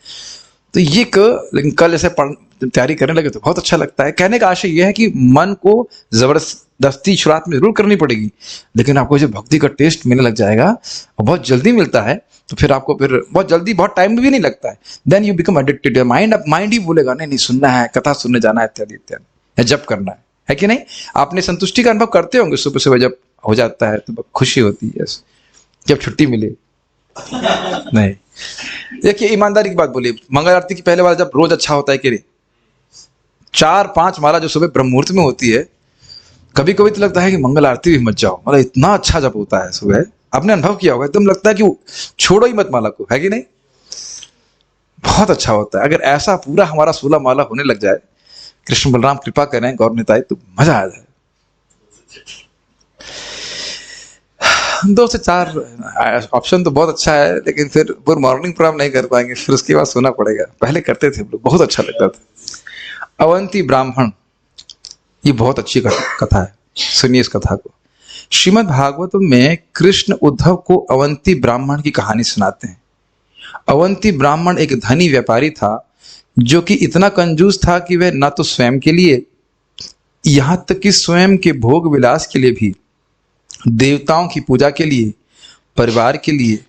Speaker 1: तो ये लेकिन कल ऐसे तैयारी करने लगे तो बहुत अच्छा लगता है। कहने का आशय यह है कि मन को जबरदस्ती शुरुआत में जरूर करनी पड़ेगी, लेकिन आपको जो भक्ति का टेस्ट मिलने लग जाएगा और बहुत जल्दी मिलता है, तो फिर आपको फिर बहुत जल्दी, बहुत टाइम भी नहीं लगता है। Then you become addicted. Mind ही बोलेगा नहीं सुनना है, कथा सुनने जाना है, इत्यादि इत्यादि, या जब करना है कि नहीं? आपने संतुष्टि का अनुभव करते होंगे सुबह सुबह जब हो जाता है तो खुशी होती है जब छुट्टी मिले। नहीं, देखिए ईमानदारी की बात बोलिए, मंगल आरती की पहले वाला जब रोज अच्छा होता है कि नहीं? 4-5 माला जो सुबह ब्रह्म मुहूर्त में होती है, कभी कभी तो लगता है कि मंगल आरती भी मत जाओ, मतलब इतना अच्छा जब होता है सुबह। आपने अनुभव किया होगा, एकदम लगता है कि छोड़ो ही मत माला को, है कि नहीं? बहुत अच्छा होता है। अगर ऐसा पूरा हमारा 16 माला होने लग जाए, कृष्ण बलराम कृपा करें, गौर निताई, तो मजा आ जाए। 2 से 4 ऑप्शन तो बहुत अच्छा है, लेकिन फिर पूरा मॉर्निंग प्रोग्राम नहीं कर पाएंगे, फिर उसके बाद सोना पड़ेगा। पहले करते थे हम लोग, बहुत अच्छा लगता था। अवंती ब्राह्मण, ये बहुत अच्छी कथा है, सुनिए इस कथा को। श्रीमद् भागवतम में कृष्ण उद्धव को अवंती ब्राह्मण की कहानी सुनाते हैं। अवंती ब्राह्मण एक धनी व्यापारी था, जो कि इतना कंजूस था कि वह न तो स्वयं के लिए, यहां तक कि स्वयं के भोग विलास के लिए भी, देवताओं की पूजा के लिए, परिवार के लिए,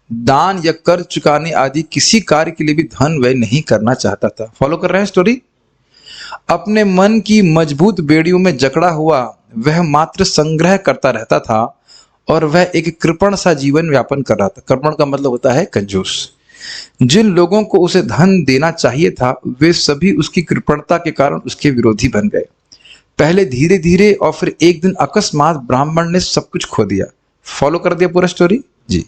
Speaker 1: दान या कर चुकाने आदि किसी कार्य के लिए भी धन व्यय नहीं करना चाहता था। फॉलो कर रहे हैं स्टोरी? अपने मन की मजबूत बेड़ियों में जकड़ा हुआ वह मात्र संग्रह करता रहता था, और वह एक कृपण सा जीवन यापन कर रहा था। कृपण का मतलब होता है कंजूस। जिन लोगों को उसे धन देना चाहिए था, वे सभी उसकी कृपणता के कारण उसके विरोधी बन गए। पहले धीरे धीरे और फिर एक दिन अकस्मात ब्राह्मण ने सब कुछ खो दिया। फॉलो कर दिया पूरा स्टोरी जी।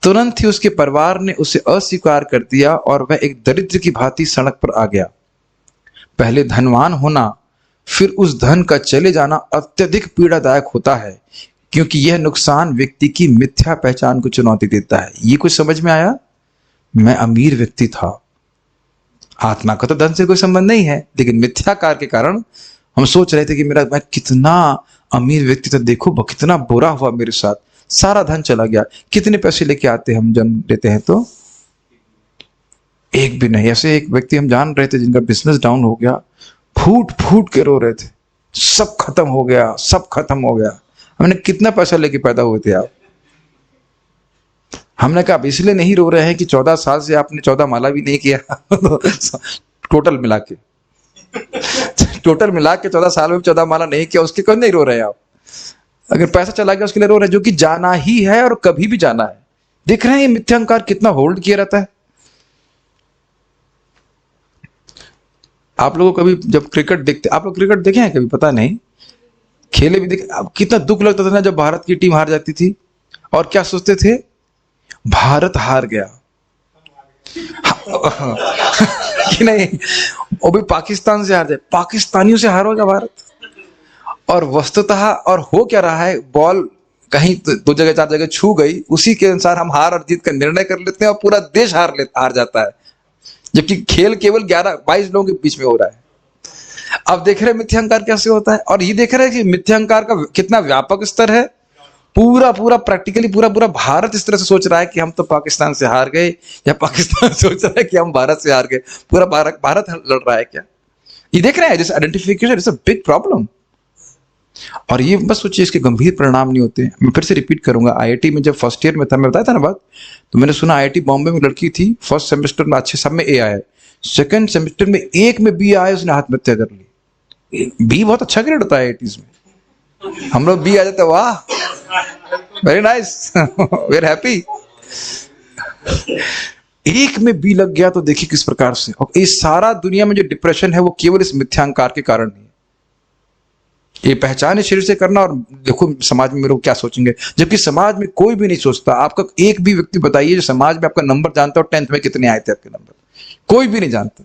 Speaker 1: तुरंत ही उसके परिवार ने उसे अस्वीकार कर दिया और वह एक दरिद्र की भांति सड़क पर आ गया। पहले धनवान होना, फिर उस धन का चले जाना अत्यधिक पीड़ादायक होता है, क्योंकि यह नुकसान व्यक्ति की मिथ्या पहचान को चुनौती देता है। ये कुछ समझ में आया? मैं अमीर व्यक्ति था, आत्मा का तो धन से कोई संबंध नहीं है, लेकिन मिथ्याकार के कारण हम सोच रहे थे कि मैं कितना अमीर व्यक्ति था, देखो कितना बुरा हुआ मेरे साथ, सारा धन चला गया। कितने पैसे लेके आते हम जन्म लेते हैं तो एक भी नहीं। ऐसे एक व्यक्ति हम जान रहे थे जिनका बिजनेस डाउन हो गया, फूट फूट के रो रहे थे, सब खत्म हो गया, सब खत्म हो गया। हमने कितना पैसा लेके पैदा हुए थे आप? हमने कहा इसलिए नहीं रो रहे हैं कि 14 साल से आपने 14 माला भी नहीं किया। टोटल मिला के 14 साल में 14 माला नहीं किया, उसके क्यों नहीं रो रहे हैं आप? अगर पैसा चला गया उसके लिए रो रहे हैं, जो कि जाना ही है और कभी भी जाना है। देख रहे हैं ये मिथ्यांकार कितना होल्ड किया रहता है। आप लोगों कभी जब क्रिकेट देखते, आप लोग क्रिकेट देखे हैं कभी? पता नहीं, खेले भी देखे। अब कितना दुख लगता था ना जब भारत की टीम हार जाती थी, और क्या सोचते थे? भारत हार गया। कि नहीं, वो भी पाकिस्तान से हार जाए, पाकिस्तानियों से हार होगा भारत। और वस्तुतः और हो क्या रहा है, बॉल कहीं दो जगह चार जगह छू गई, उसी के अनुसार हम हार और जीत का निर्णय कर लेते हैं और पूरा देश हार जाता है, जबकि खेल केवल 11-22 लोगों के बीच में हो रहा है। अब देख रहे हैं मिथ्यांकार कैसे होता है, और ये देख रहे हैं कि मिथ्यांकार का कितना व्यापक स्तर है। पूरा प्रैक्टिकली पूरा भारत इस तरह से सोच रहा है कि हम तो पाकिस्तान से हार गए, या पाकिस्तान सोच रहा है कि हम भारत से हार गए। पूरा भारत लड़ रहा है क्या? ये देख रहे हैं, जैसे identification is a big problem. और ये बस सोचिए, इसके गंभीर परिणाम नहीं होते। मैं फिर से रिपीट करूंगा, आईआईटी में जब फर्स्ट ईयर में था, मैं बताया था ना बात, तो मैंने सुना आईआईटी बॉम्बे में लड़की थी, फर्स्ट सेमेस्टर में अच्छे सब में ए आया, सेकंड सेमेस्टर में एक में बी आया, उसने आत्महत्या कर ली। बी बहुत अच्छा ग्रेड होता है आईआईटीज में, हम लोग बी आ जाते, वाह वेरी नाइस वेरी हैप्पी। एक में बी लग गया तो देखिए किस प्रकार से। और इस सारा दुनिया में जो डिप्रेशन है वो केवल इस मिथ्यांकार के कारण नहीं है। ये पहचान शरीर से करना, और देखो समाज में मेरे को क्या सोचेंगे, जबकि समाज में कोई भी नहीं सोचता। आपका एक भी व्यक्ति बताइए जो समाज में आपका नंबर जानता हो, 10th में कितने आए थे आपके नंबर, कोई भी नहीं जानता।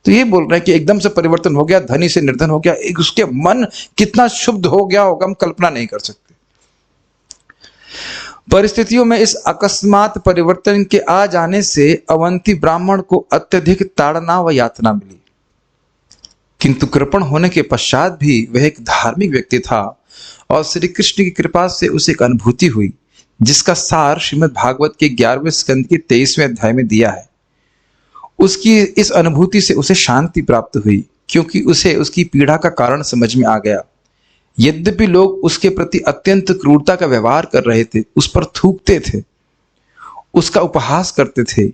Speaker 1: तो ये बोल रहे हैं कि एकदम से परिवर्तन हो गया, धनी से निर्धन हो गया, एक उसके मन कितना शुद्ध हो गया होगा, हम कल्पना नहीं कर सकते। परिस्थितियों में इस अकस्मात परिवर्तन के आ जाने से अवंती ब्राह्मण को अत्यधिक ताड़ना व यातना मिली, किंतु कृपण होने के पश्चात भी वह एक धार्मिक व्यक्ति था, और श्री कृष्ण की कृपा से उसे एक अनुभूति हुई, जिसका सार श्रीमद् भागवत के 11वें स्कंद के 23वें अध्याय में दिया है। उसकी इस अनुभूति से उसे शांति प्राप्त हुई, क्योंकि उसे उसकी पीड़ा का कारण समझ में आ गया। यद्यपि लोग उसके प्रति अत्यंत क्रूरता का व्यवहार कर रहे थे, उस पर थूकते थे, उसका उपहास करते थे,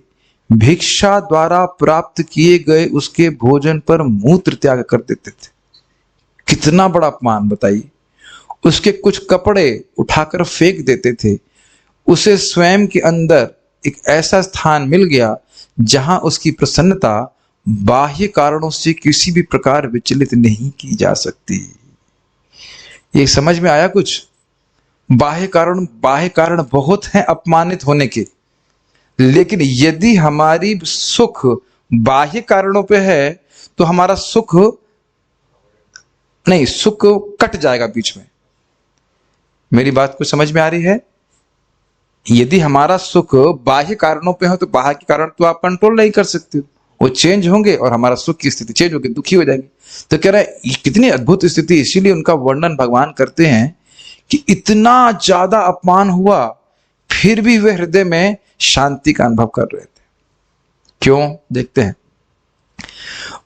Speaker 1: भिक्षा द्वारा प्राप्त किए गए उसके भोजन पर मूत्र त्याग कर देते थे। कितना बड़ा अपमान बताइए। उसके कुछ कपड़े उठाकर फेंक देते थे। उसे स्वयं के अंदर एक ऐसा स्थान मिल गया जहां उसकी प्रसन्नता बाह्य कारणों से किसी भी प्रकार विचलित नहीं की जा सकती। ये समझ में आया कुछ? बाह्य कारण बहुत हैं अपमानित होने के, लेकिन यदि हमारी सुख बाह्य कारणों पे है तो हमारा सुख कट जाएगा बीच में। मेरी बात को समझ में आ रही है? यदि हमारा सुख बाह्य कारणों पे हो तो बाहर के कारण तो आप कंट्रोल नहीं कर सकते हो, वो चेंज होंगे और हमारा सुख की स्थिति चेंज होगी, दुखी हो जाएगी। तो कह रहा है कितनी अद्भुत स्थिति। इसीलिए उनका वर्णन भगवान करते हैं कि इतना ज्यादा अपमान हुआ फिर भी वे हृदय में शांति का अनुभव कर रहे थे। क्यों? देखते हैं।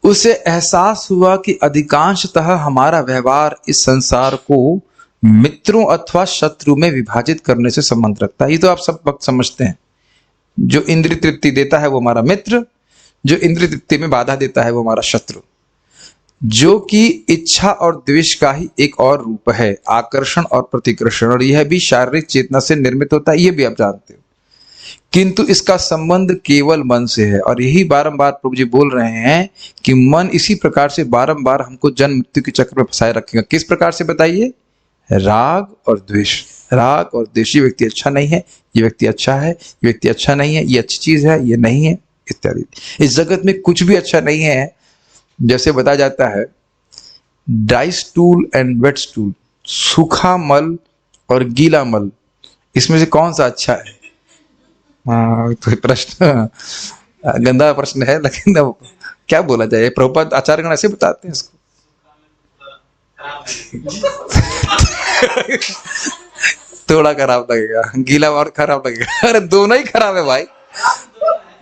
Speaker 1: उसे एहसास हुआ कि अधिकांशतः हमारा व्यवहार इस संसार को मित्रों अथवा शत्रु में विभाजित करने से संबंध रखता है। ये तो आप सब वक्त समझते हैं। जो इंद्रिय तृप्ति देता है वो हमारा मित्र, जो इंद्रिय तृप्ति में बाधा देता है वो हमारा शत्रु, जो कि इच्छा और द्वेष का ही एक और रूप है, आकर्षण और प्रतिकर्षण। और यह भी शारीरिक चेतना से निर्मित होता है, यह भी आप जानते हो, किंतु इसका संबंध केवल मन से है। और यही बारंबार प्रभु जी बोल रहे हैं कि मन इसी प्रकार से बारंबार हमको जन्म मृत्यु के चक्र में फंसाए रखेगा। किस प्रकार से बताइए? राग और द्वेष। राग और द्वेष, ये व्यक्ति अच्छा नहीं है, ये व्यक्ति अच्छा है, ये व्यक्ति अच्छा नहीं है, ये अच्छी चीज है, ये नहीं है, इत्यादि। इस जगत में कुछ भी अच्छा नहीं है। जैसे बताया जाता है dry stool and wet stool, सूखा मल और गीला मल, इसमें से कौन सा अच्छा है? तो प्रश्न गंदा प्रश्न है, लेकिन क्या बोला जाए, प्रभुपाद आचार्यगण ऐसे बताते हैं इसको। थोड़ा खराब लगेगा, गीला और खराब लगेगा। अरे दोनों ही खराब है भाई,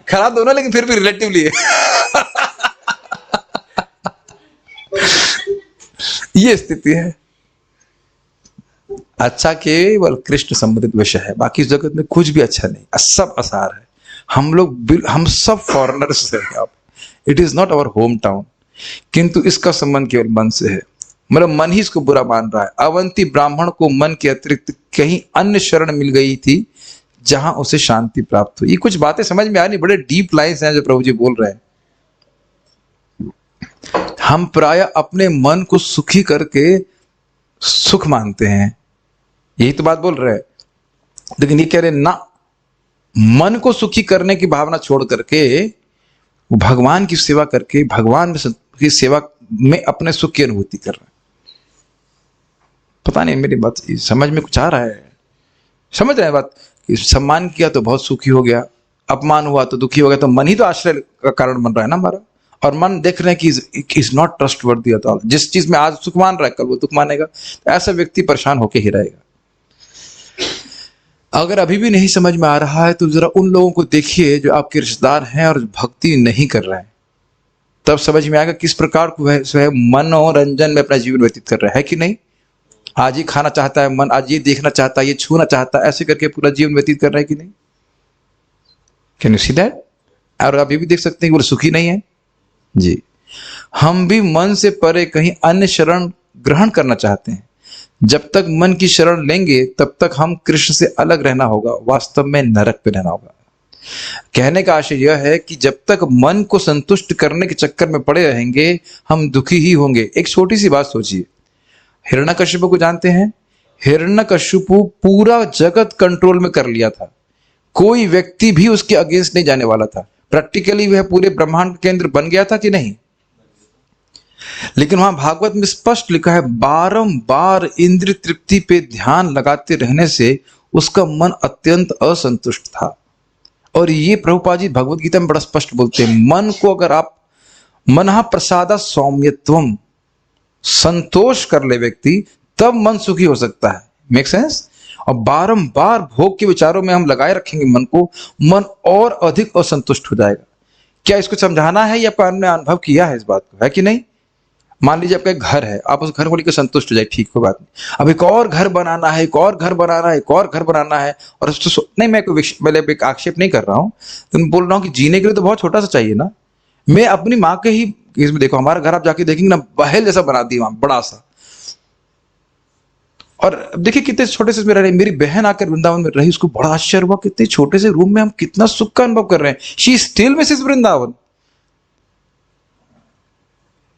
Speaker 1: खराब दोनों, लेकिन फिर भी रिलेटिवली है। ये स्थिति है। अच्छा केवल कृष्ण संबंधित विषय है, बाकी इस जगत में कुछ भी अच्छा नहीं, सब असार है। हम सब फॉरेनर्स हैं यहाँ पे। It is not our home town, किंतु इसका संबंध केवल मन से है। मतलब मन ही इसको बुरा मान रहा है। अवंती ब्राह्मण को मन के अतिरिक्त कहीं अन्य शरण मिल गई थी जहां उसे शांति प्राप्त हुई। ये कुछ बातें समझ में आ रही, बड़े डीप लाइंस हैं जो प्रभु जी बोल रहे हैं। हम प्राय अपने मन को सुखी करके सुख मानते हैं, यही तो बात बोल रहे हैं। लेकिन ये कह रहे ना, मन को सुखी करने की भावना छोड़ करके भगवान की सेवा करके भगवान की सेवा में अपने सुख की अनुभूति कर रहे हैं। पता नहीं मेरी बात समझ में कुछ आ रहा है? समझ रहे हैं बात? कि सम्मान किया तो बहुत सुखी हो गया, अपमान हुआ तो दुखी हो गया, तो मन ही तो आश्रय का कारण बन रहा है ना हमारा। और मन देख रहे हैं कि इज नॉट ट्रस्ट वर्दी एट ऑल। जिस चीज में आज सुख मान रहा है कल वो दुख मानेगा, तो ऐसा व्यक्ति परेशान होकर ही रहेगा। अगर अभी भी नहीं समझ में आ रहा है तो जरा उन लोगों को देखिए जो आपके रिश्तेदार हैं और भक्ति नहीं कर रहे हैं, तब समझ में आएगा किस प्रकार को है मनोरंजन में अपना जीवन व्यतीत कर रहा है कि नहीं। आज ये खाना चाहता है मन, आज ये देखना चाहता है, ये छूना चाहता है, ऐसे करके पूरा जीवन व्यतीत कर रहा है कि नहीं? Can you see that? और अभी भी देख सकते हैं कि वो सुखी नहीं है जी। हम भी मन से परे कहीं अन्य शरण ग्रहण करना चाहते हैं। जब तक मन की शरण लेंगे तब तक हम कृष्ण से अलग रहना होगा, वास्तव में नरक पे रहना होगा। कहने का आशय यह है कि जब तक मन को संतुष्ट करने के चक्कर में पड़े रहेंगे हम दुखी ही होंगे। एक छोटी सी बात सोचिए, हिरण्यकशिपु को जानते हैं? हिरण्यकशिपु पूरा जगत कंट्रोल में कर लिया था, कोई व्यक्ति भी उसके अगेंस्ट नहीं जाने वाला था। प्रैक्टिकली वह पूरे ब्रह्मांड केंद्र बन गया था कि नहीं? लेकिन वहां भागवत में स्पष्ट लिखा है, बारंबार इंद्रिय तृप्ति पे ध्यान लगाते रहने से उसका मन अत्यंत असंतुष्ट था। और ये प्रभुपाद जी भगवत गीता में बड़ा स्पष्ट बोलते हैं, मन को अगर आप मनः प्रसादा सौम्यत्वम, संतोष कर ले व्यक्ति, तब मन सुखी हो सकता है। Make sense? और बारंबार भोग के विचारों में हम लगाए रखेंगे मन को, मन और अधिक असंतुष्ट हो जाएगा। क्या इसको समझाना है या आपने अनुभव किया है इस बात को, है कि नहीं? मान लीजिए आपका एक घर है, आप उस घर को लेकर संतुष्ट हो जाए, ठीक हो बात नहीं, अब एक और घर बनाना है, एक और घर बनाना है, एक और घर बनाना है, और उसको नहीं, मैं कोई एक आक्षेप नहीं कर रहा हूं, तो मैं बोल रहा हूं कि जीने के लिए तो बहुत छोटा सा चाहिए ना। मैं अपनी माँ के ही इसमें देखो, हमारा घर आप जाके देखेंगे ना, महल जैसा बना दिया वहां बड़ा सा। और देखिए कितने छोटे से में रह रही, मेरी बहन आकर वृंदावन में रही, उसको बड़ा आश्चर्य हुआ, कितने छोटे से रूम में हम कितना सुख का अनुभव कर रहे हैं। She still Mrs Vrindavan.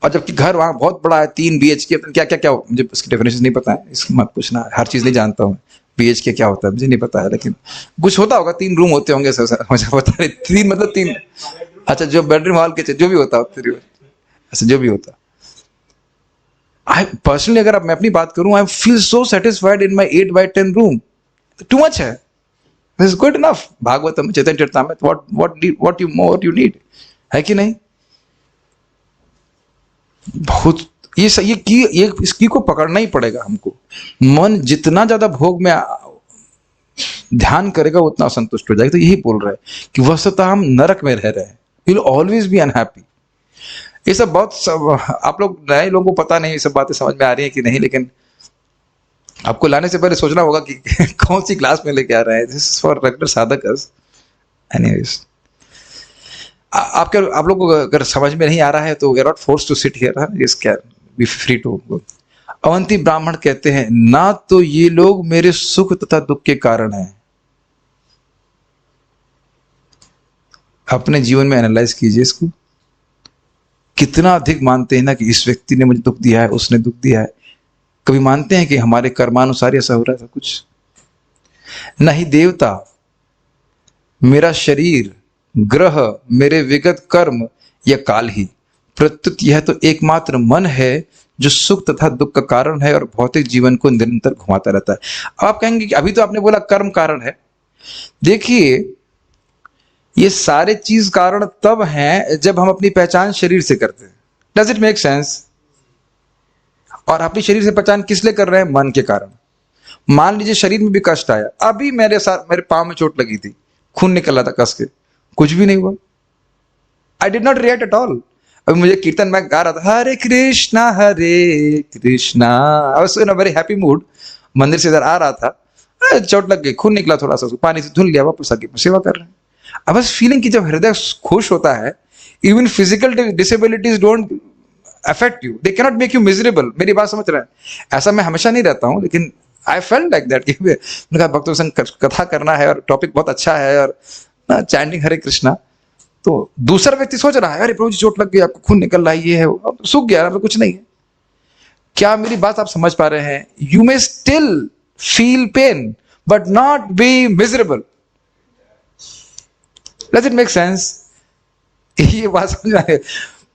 Speaker 1: और जबकि घर वहां बहुत बड़ा है, 3 BHK, क्या क्या क्या, मुझे उसकी डेफिनेशन नहीं पता है, इसको मत पूछना, हर चीज नहीं जानता हूँ। BHK क्या होता है मुझे नहीं पता है, लेकिन कुछ होता होगा, 3 रूम होते होंगे, मुझे पता नहीं, 3 मतलब 3, अच्छा जो बेडरूम हॉल के जो भी होता, अच्छा जो भी होता। आई पर्सनली अगर मैं अपनी बात करूं, I feel so satisfied in my 8x10 room. Too much है, this is good enough. Bhagavatam Chaitanya Charitamrita, what you need, है कि नहीं? बहुत ये इसकी को पकड़ना ही पड़ेगा हमको। मन जितना ज्यादा भोग में ध्यान करेगा उतना असंतुष्ट हो जाएगा। तो यही बोल रहा है कि वस्तुतः हम नरक में रह रहे हैं, you will always be unhappy. ये सब बहुत आप लोग नए लोगों को पता नहीं, ये सब बातें समझ में आ रही है कि नहीं, लेकिन आपको लाने से पहले सोचना होगा कि कौन सी क्लास में लेके आ रहे हैं। दिस इज फॉर रेगुलर साधकर्स। एनीवेज, आप लोग को अगर समझ में नहीं आ रहा है तो we are not forced to sit here, just can be free to go. Avanti Brahmin कहते हैं, ना तो ये लोग मेरे सुख तथा दुख के कारण हैं। अपने जीवन में एनालाइज कीजिए इसको, कितना अधिक मानते हैं ना कि इस व्यक्ति ने मुझे दुख दिया है, उसने दुख दिया है। कभी मानते हैं कि हमारे कर्मानुसार ऐसा हो रहा था? कुछ नहीं। देवता, मेरा शरीर, ग्रह, मेरे विगत कर्म या काल ही, प्रत्युत यह तो एकमात्र मन है जो सुख तथा दुख का कारण है और भौतिक जीवन को निरंतर घुमाता रहता है। आप कहेंगे कि अभी तो आपने बोला कर्म कारण है। देखिए, ये सारे चीज कारण तब हैं जब हम अपनी पहचान शरीर से करते हैं। Does it make sense? और अपनी शरीर से पहचान किस लिए कर रहे हैं? मन के कारण। मान लीजिए शरीर में भी कष्ट आया, अभी मेरे पांव में चोट लगी थी, खून निकल रहा था कस के, कुछ भी नहीं हुआ, I did not react at all. अभी मुझे कीर्तन में गा रहा था, Hare Krishna I was in a very happy mood, मंदिर से इधर आ रहा था, चोट लग गई, खून निकला थोड़ा सा, पानी से धुल लिया, वापस आके सेवा कर रहे हैं। अब बस फीलिंग की जब हृदय खुश होता है, even physical disabilities don't affect you, they cannot make you miserable. मेरी बात समझ रहे हैं? ऐसा मैं हमेशा नहीं रहता हूं, लेकिन आई फेल्ट लाइक दैट। उनका भक्तों के संग कथा करना है और टॉपिक बहुत अच्छा है और चैंटिंग हरे कृष्णा, तो दूसरा व्यक्ति सोच रहा है, अरे प्रभु जी चोट लग गई, आपको खून निकल रहा है, ये है, अब सूख गया, अब कुछ नहीं है। क्या मेरी बात आप समझ पा रहे हैं? You may still feel pain but not be miserable. Does it make sense? ये बात समझ आए?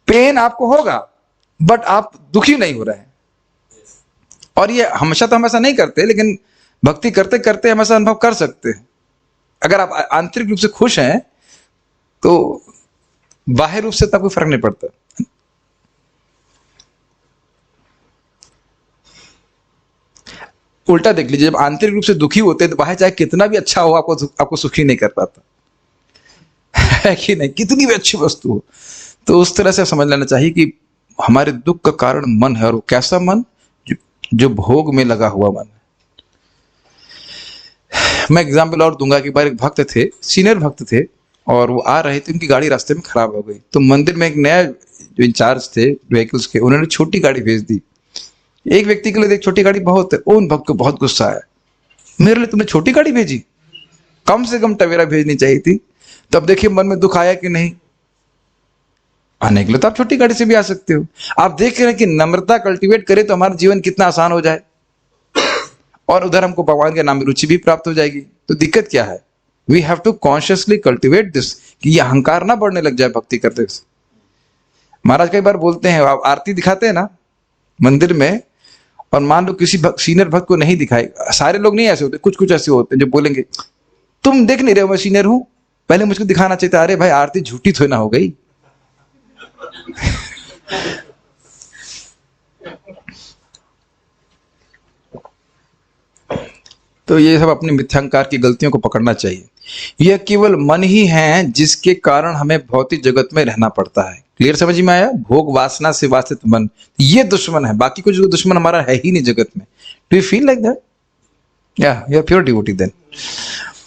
Speaker 1: पेन आपको होगा बट आप दुखी नहीं हो रहे हैं। और ये हमेशा तो हम ऐसा नहीं करते, लेकिन भक्ति करते करते हम ऐसा अनुभव कर सकते हैं। अगर आप आंतरिक रूप से खुश हैं तो बाहर रूप से तब कोई फर्क नहीं पड़ता। उल्टा देख लीजिए, जब आंतरिक रूप से दुखी होते हैं तो बाहर चाहे कितना भी अच्छा हो आपको सुखी नहीं कर पाता है कि नहीं, कितनी भी अच्छी वस्तु हो। तो उस तरह से समझ लेना चाहिए कि हमारे दुख का कारण मन है, और वो कैसा मन, जो भोग में लगा हुआ मन है। मैं एग्जाम्पल और दूंगा कि एक बार एक भक्त थे, सीनियर भक्त थे, और वो आ रहे थे, उनकी गाड़ी रास्ते में खराब हो गई। तो मंदिर में एक नया जो इंचार्ज थे व्हीकल्स के, उन्होंने छोटी गाड़ी भेज दी। एक व्यक्ति के लिए एक छोटी गाड़ी बहुत है। उन भक्त को बहुत गुस्सा आया, मेरे लिए तुमने छोटी गाड़ी भेजी, कम से कम टवेरा भेजनी चाहिए थी। तो अब देखिए मन में दुख आया कि नहीं। आने के लिए तो आप छोटी गाड़ी से भी आ सकते हो। आप देख रहे हैं कि नम्रता कल्टीवेट करें तो हमारा जीवन कितना आसान हो जाए, और उधर हमको भगवान के नाम में रुचि भी प्राप्त हो जाएगी। तो दिक्कत क्या है, we have to consciously cultivate this, कि ये अहंकार ना बढ़ने लग जाए भक्ति करते। महाराज कई बार बोलते हैं, आप आरती दिखाते हैं ना मंदिर में, और मान लो किसी सीनियर भक्त को नहीं दिखाए, सारे लोग नहीं ऐसे होते, कुछ कुछ ऐसे होते हैं जो बोलेंगे तुम देख नहीं रहे हो मैं सीनियर हूं, पहले मुझको दिखाना चाहिए था। अरे भाई आरती झूठी थोड़ी ना हो गई। तो ये सब अपनी मिथ्यांकार की गलतियों को पकड़ना चाहिए। यह केवल मन ही है जिसके कारण हमें भौतिक जगत में रहना पड़ता है। क्लियर समझ में आया? भोग वासना से वासित मन, ये दुश्मन है, बाकी कुछ दुश्मन हमारा है ही नहीं जगत में। Do you feel like that? या you are pure devotee then.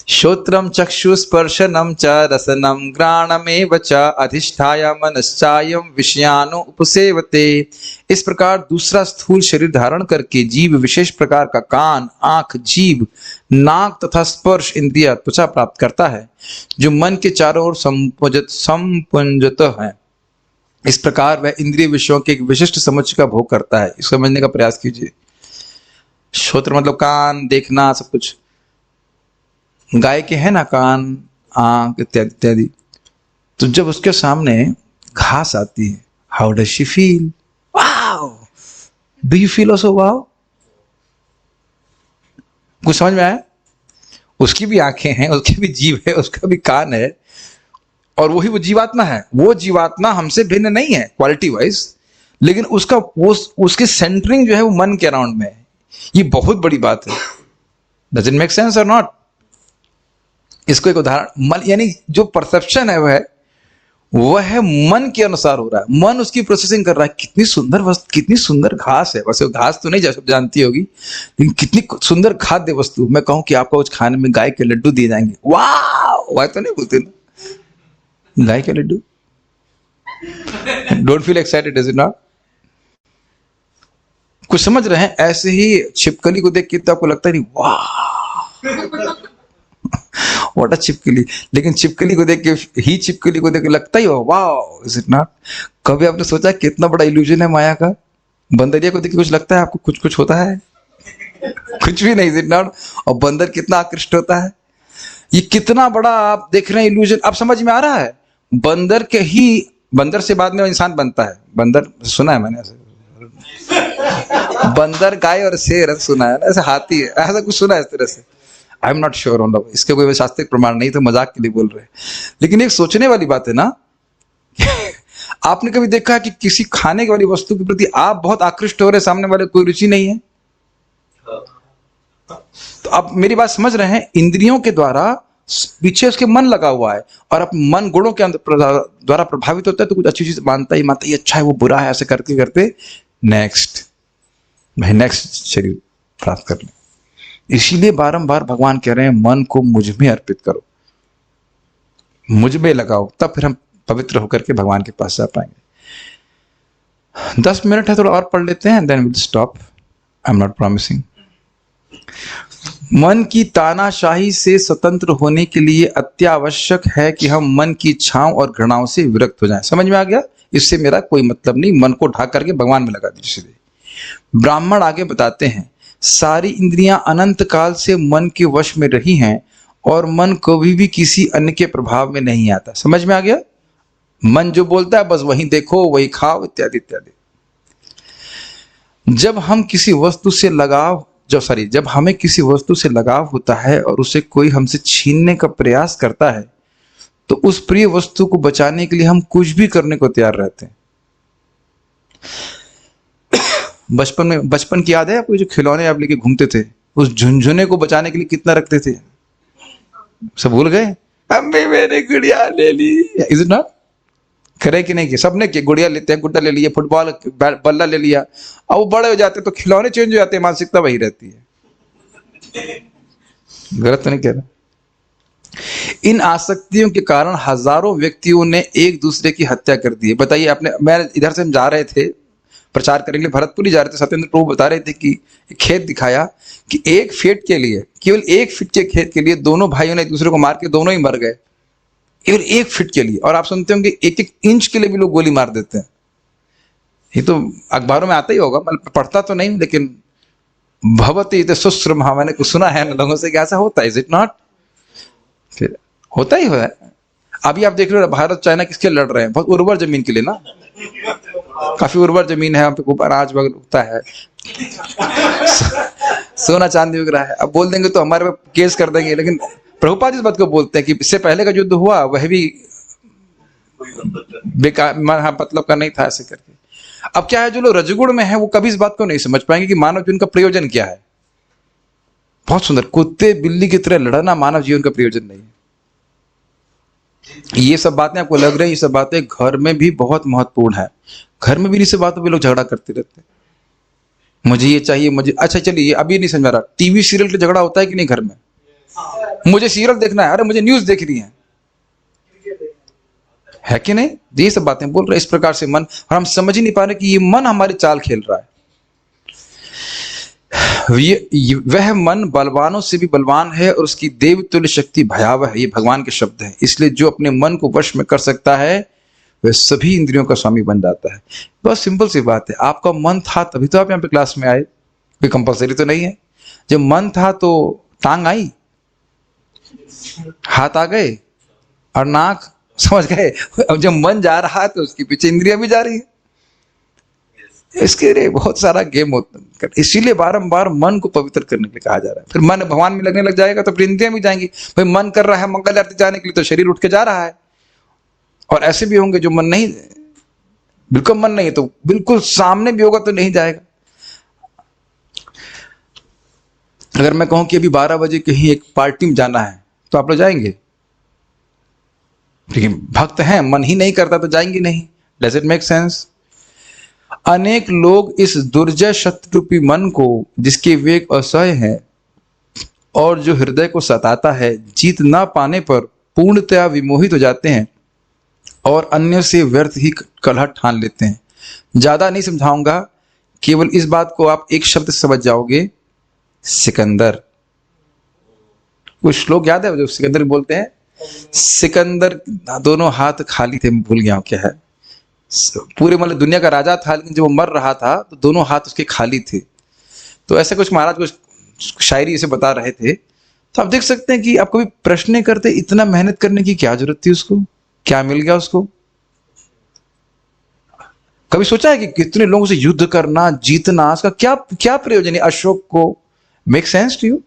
Speaker 1: श्रोत्रम चक्षुस्पर्शनम च रसनम घ्राणमेव च अधिष्ठाय मनश्चायं विषयानु उपसेवते। इस प्रकार दूसरा स्थूल शरीर धारण करके जीव विशेष प्रकार का कान, आंख, जीभ, नाक तथा स्पर्श इंद्रिय त्वचा प्राप्त करता है, जो मन के चारों ओर संपुंजत है। इस प्रकार वह इंद्रिय विषयों के एक विशिष्ट समझ का भोग करता है। इसको समझने का प्रयास कीजिए। श्रोत्र मतलब कान, देखना, सब कुछ। गाय के है ना कान, आंख इत्यादि इत्यादि। तो जब उसके सामने घास आती है, how does she feel? Wow! Do you feel also wow? कुछ समझ में आया? उसकी भी आंखें हैं, उसकी भी जीभ है, उसका भी कान है, और वही वो जीवात्मा है। वो जीवात्मा हमसे भिन्न नहीं है क्वालिटी वाइज, लेकिन उसका उसकी सेंटरिंग जो है वो मन के अराउंड में है। ये बहुत बड़ी बात है। डज इट मेक सेंस और नॉट? इसको एक उदाहरण, मन यानी जो परसेप्शन है वह मन के अनुसार हो रहा है। मन उसकी प्रोसेसिंग कर रहा है, कितनी सुंदर वस्तु, कितनी सुंदर घास है। वैसे घास तो नहीं जानती होगी, लेकिन कितनी सुंदर खाद्य वस्तु। मैं कहूं कि आपको कुछ खाने में गाय के लड्डू दिए जाएंगे, वाह! वह तो नहीं बोलते ना, गाय के लड्डू। Don't feel excited, is it not? कुछ समझ रहे हैं? ऐसे ही छिपकली को देख के तो आपको लगता है नहीं, वाह व्हाट अ छिपकली। लेकिन छिपकली को देख के ही, छिपकली को देख के लगता ही हो वाह, इज इट नॉट? कभी आपने सोचा कितना बड़ा इल्यूजन है माया का? बंदरिया को देख के कुछ लगता है आपको कुछ कुछ होता है? कुछ भी नहीं, इज इट नॉट? और बंदर कितना आकृष्ट होता है। ये कितना बड़ा आप देख रहे हैं इल्यूजन। आप समझ में आ रहा है? बंदर से बाद में इंसान बनता है। बंदर सुना है मैंने ऐसे, बंदर, गाय और शेर सुना है ना, ऐसे हाथी है, ऐसा कुछ सुना है इस तरह से। आई am not sure on that, इसके कोई शास्त्रिक प्रमाण नहीं, तो मजाक के लिए बोल रहे हैं। लेकिन एक सोचने वाली बात है ना। आपने कभी देखा कि किसी खाने वाली वस्तु के प्रति आप बहुत आकृष्ट हो रहे, सामने वाले कोई रुचि नहीं है? तो आप मेरी बात समझ रहे हैं? इंद्रियों के द्वारा पीछे उसके मन लगा हुआ है, और अब मन गुणों के द्वारा प्रभावित होता है, तो कुछ अच्छी चीज मानता ही ये अच्छा है, वो बुरा है, ऐसे करते करते नेक्स्ट शरीर प्राप्त कर ले। इसीलिए बारंबार भगवान कह रहे हैं मन को मुझ में अर्पित करो, मुझ में लगाओ, तब फिर हम पवित्र होकर के भगवान के पास जा पाएंगे। 10 मिनट है, थोड़ा और पढ़ लेते हैं, then will stop. I am not promising. मन की तानाशाही से स्वतंत्र होने के लिए अत्यावश्यक है कि हम मन की इच्छाओं और घृणाओं से विरक्त हो जाएं। समझ में आ गया? इससे मेरा कोई मतलब नहीं, मन को ढाक करके भगवान में लगा दीजिए। ब्राह्मण आगे बताते हैं, सारी इंद्रियां अनंत काल से मन के वश में रही हैं, और मन कभी भी किसी अन्य के प्रभाव में नहीं आता। समझ में आ गया? मन जो बोलता है बस वही देखो, वही खाओ, इत्यादि इत्यादि। जब हम किसी वस्तु से लगाव जब हमें किसी वस्तु से लगाव होता है और उसे कोई हमसे छीनने का प्रयास करता है, तो उस प्रिय वस्तु को बचाने के लिए हम कुछ भी करने को तैयार रहते हैं। बचपन की याद है आपको, जो खिलौने आप लेके घूमते थे, उस झुनझुने को बचाने के लिए कितना रखते थे? सब भूल गए? अम्मी मैंने गुड़िया ले ली। Is it not? करे कि नहीं? कि सबने किया, गुड़िया लेते हैं, गुड्डा ले लिया, फुटबॉल बल्ला ले लिया। अब वो बड़े हो जाते तो खिलौने चेंज हो जाते हैं, मानसिकता वही रहती है। गलत तो नहीं कह रहा? इन आसक्तियों के कारण हजारों व्यक्तियों ने एक दूसरे की हत्या कर दी है। बताइए आपने, मैं इधर से हम जा रहे थे प्रचार करेंगे, भरतपुर ही जा रहे थे, सत्येंद्र प्रभु बता रहे थे कि खेत दिखाया कि 1 फीट के लिए, केवल 1 फीट के खेत के लिए दोनों भाइयों ने एक दूसरे को मार के दोनों ही मर गए, केवल 1 फीट के लिए। और आप सुनते होंगे 1-1 इंच के लिए भी लोग गोली मार देते हैं। ये तो अखबारों में आता ही होगा, मैं पढ़ता तो नहीं, लेकिन भवती तो शुश्र, मैंने कुछ सुना है लोगों से कि ऐसा होता है। Is it not? फिर होता ही है। अभी आप देख रहे हो भारत चाइना किसके लड़ रहे हैं? बहुत उर्वर जमीन के लिए ना, काफी उर्वर जमीन है, वहां पे ऊपर अनाज उगता है, सोना चांदी उग रहा है। अब बोल देंगे तो हमारे पे केस कर देंगे, लेकिन प्रभुपाद इस बात को बोलते हैं कि इससे पहले का युद्ध हुआ वह भी बेकार, मतलब का नहीं था, ऐसे करके। अब क्या है, जो लोग रजगुण में है वो कभी इस बात को नहीं समझ पाएंगे कि मानव जीवन का प्रयोजन क्या है। बहुत सुंदर, कुत्ते बिल्ली की तरह लड़ना मानव जीवन का प्रयोजन नहीं है। ये सब बातें आपको लग रही है, ये सब बातें घर में भी बहुत महत्वपूर्ण है। घर में भी इसी बातों पे लोग झगड़ा करते रहते हैं, मुझे ये चाहिए, मुझे। अच्छा चलिए, अभी नहीं समझ रहा, टीवी सीरियल का झगड़ा होता है कि नहीं घर में? मुझे सीरियल देखना है, अरे मुझे न्यूज देखनी है कि नहीं? ये सब बातें बोल रहे इस प्रकार से मन, और हम समझ ही नहीं पा रहे कि ये मन हमारी चाल खेल रहा है। वह मन बलवानों से भी बलवान है और उसकी देवतुल्य शक्ति भयावह है। ये भगवान के शब्द हैं। इसलिए जो अपने मन को वश में कर सकता है वह सभी इंद्रियों का स्वामी बन जाता है। बहुत सिंपल सी बात है। आपका मन था तभी तो आप यहाँ पे क्लास में आए, कोई कंपलसरी तो नहीं है। जब मन था तो टांग आई, हाथ आ गए और नाक, समझ गए? अब जब मन जा रहा है तो उसके पीछे इंद्रियां भी जा रही है। इसके लिए बहुत सारा गेम होता है, इसीलिए बारंबार मन को पवित्र करने के लिए कहा जा रहा है। फिर मन भगवान में लगने लग जाएगा तो फिर इंद्रियां भी जाएंगी। भाई मन कर रहा है मंगल आरती जाने के लिए, तो शरीर उठ के जा रहा है। और ऐसे भी होंगे जो मन नहीं, बिल्कुल मन नहीं है, तो बिल्कुल सामने भी होगा तो नहीं जाएगा। अगर मैं कहूं कि अभी 12 बजे कहीं एक पार्टी में जाना है तो आप लोग जाएंगे? लेकिन भक्त हैं, मन ही नहीं करता तो जाएंगे नहीं। Does it make sense? अनेक लोग इस दुर्जय शत्रुरूपी मन को, जिसके वेग असह्य है और जो हृदय को सताता है, जीत ना पाने पर पूर्णतया विमोहित हो जाते हैं और अन्य से व्यर्थ ही कलह ठान लेते हैं। ज्यादा नहीं समझाऊंगा, केवल इस बात को आप एक शब्द समझ जाओगे, सिकंदर। कुछ श्लोक याद है जो सिकंदर बोलते हैं? सिकंदर दोनों हाथ खाली थे, भूल गया क्या है, पूरे मतलब दुनिया का राजा था, लेकिन जब वो मर रहा था तो दोनों हाथ उसके खाली थे। तो ऐसे कुछ महाराज कुछ शायरी इसे बता रहे थे। तो आप देख सकते हैं कि आप कभी प्रश्न नहीं करते, इतना मेहनत करने की क्या जरूरत थी उसको, क्या मिल गया उसको? कभी सोचा है कि कितने लोगों से युद्ध करना, जीतना, इसका क्या क्या प्रयोजन है? अशोक को मेक सेंस टू यू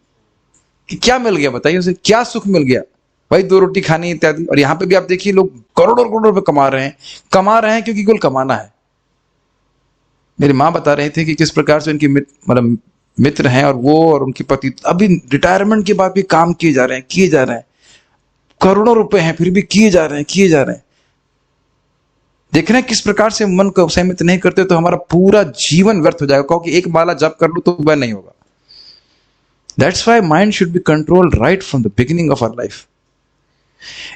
Speaker 1: कि क्या मिल गया? बताइए उसे क्या सुख मिल गया? भाई 2 रोटी खानी इत्यादि। और यहां पे भी आप देखिए लोग करोड़ों करोड़ों रुपए कमा रहे हैं क्योंकि केवल कमाना है। मेरी माँ बता रहे थे कि किस प्रकार से उनकी मतलब मित्र हैं और वो और उनके पति अभी रिटायरमेंट के बाद भी काम किए जा रहे हैं, करोड़ों रुपए हैं फिर भी किए जा रहे हैं। देख रहे हैं किस प्रकार से मन को संयमित नहीं करते तो हमारा पूरा जीवन व्यर्थ हो जाएगा। क्योंकि एक माला जप कर लो तो वह नहीं होगा। That's why mind should be controlled right from the beginning of our life.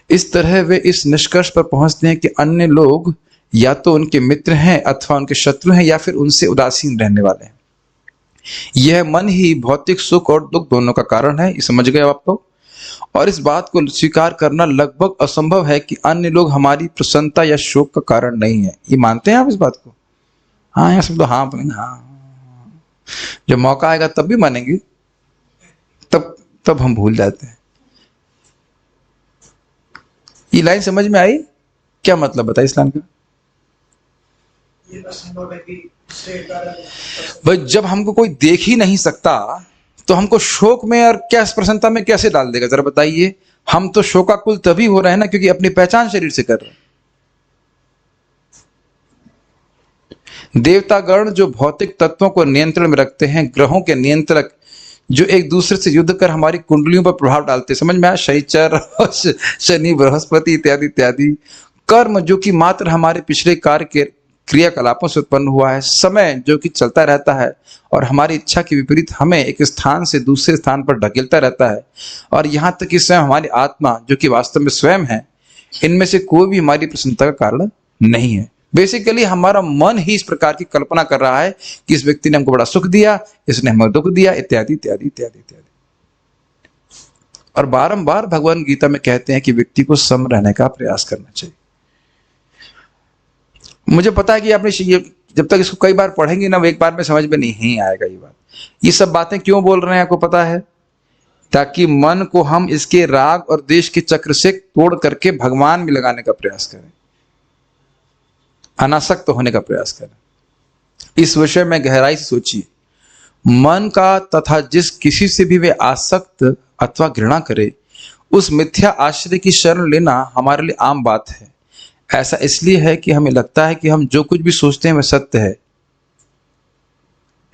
Speaker 1: इस तरह वे इस निष्कर्ष पर पहुंचते हैं कि अन्य लोग या तो उनके मित्र हैं अथवा उनके शत्रु हैं या फिर उनसे उदासीन रहने वाले हैं। यह मन ही भौतिक सुख और दुख दोनों का कारण है। ये समझ गए आप लोग? और इस बात को स्वीकार करना लगभग असंभव है कि अन्य लोग हमारी प्रसन्नता या शोक का कारण नहीं है। ये मानते हैं आप इस बात को? हाँ या सब तो हाँ, जब मौका आएगा तब भी मानेंगे, तब हम भूल जाते हैं। ये लाइन समझ में आई? क्या मतलब बताइए इस्लाम का?
Speaker 2: ये तो संभव है कि इससे कारण
Speaker 1: भाई जब हमको कोई देख ही नहीं सकता तो हमको शोक में और क्या प्रसन्नता में कैसे डाल देगा, जरा बताइए। हम तो शोकाकुल तभी हो रहे हैं ना क्योंकि अपनी पहचान शरीर से कर रहे हैं। देवतागण जो भौतिक तत्वों को नियंत्रण में रखते हैं, ग्रहों के नियंत्रक जो एक दूसरे से युद्ध कर हमारी कुंडलियों पर प्रभाव डालते हैं, समझ में आया, शनिचर शनि बृहस्पति इत्यादि इत्यादि। कर्म जो कि मात्र हमारे पिछले कार्य के क्रियाकलापों से उत्पन्न हुआ है, समय जो कि चलता रहता है और हमारी इच्छा के विपरीत हमें एक स्थान से दूसरे स्थान पर ढकेलता रहता है, और यहाँ तक कि स्वयं हमारी आत्मा जो कि वास्तव में स्वयं है, इनमें से कोई भी हमारी प्रसन्नता का कारण नहीं है। बेसिकली हमारा मन ही इस प्रकार की कल्पना कर रहा है कि इस व्यक्ति ने हमको बड़ा सुख दिया, इसने हमें दुख दिया, इत्यादि इत्यादि इत्यादि इत्यादि। और बारंबार भगवान गीता में कहते हैं कि व्यक्ति को सम रहने का प्रयास करना चाहिए। मुझे पता है कि आपने जब तक इसको कई बार पढ़ेंगे ना, वो एक बार में समझ में नहीं आएगा ये बात। ये सब बातें क्यों बोल रहे हैं आपको पता है? ताकि मन को हम इसके राग और द्वेष के चक्र से तोड़ करके भगवान में लगाने का प्रयास करें, अनासक्त होने का प्रयास करें। इस विषय में गहराई से सोचिए। मन का तथा जिस किसी से भी वे आसक्त अथवा घृणा करे, उस मिथ्या आश्रय की शरण लेना हमारे लिए आम बात है। ऐसा इसलिए है कि हमें लगता है कि हम जो कुछ भी सोचते हैं वह सत्य है,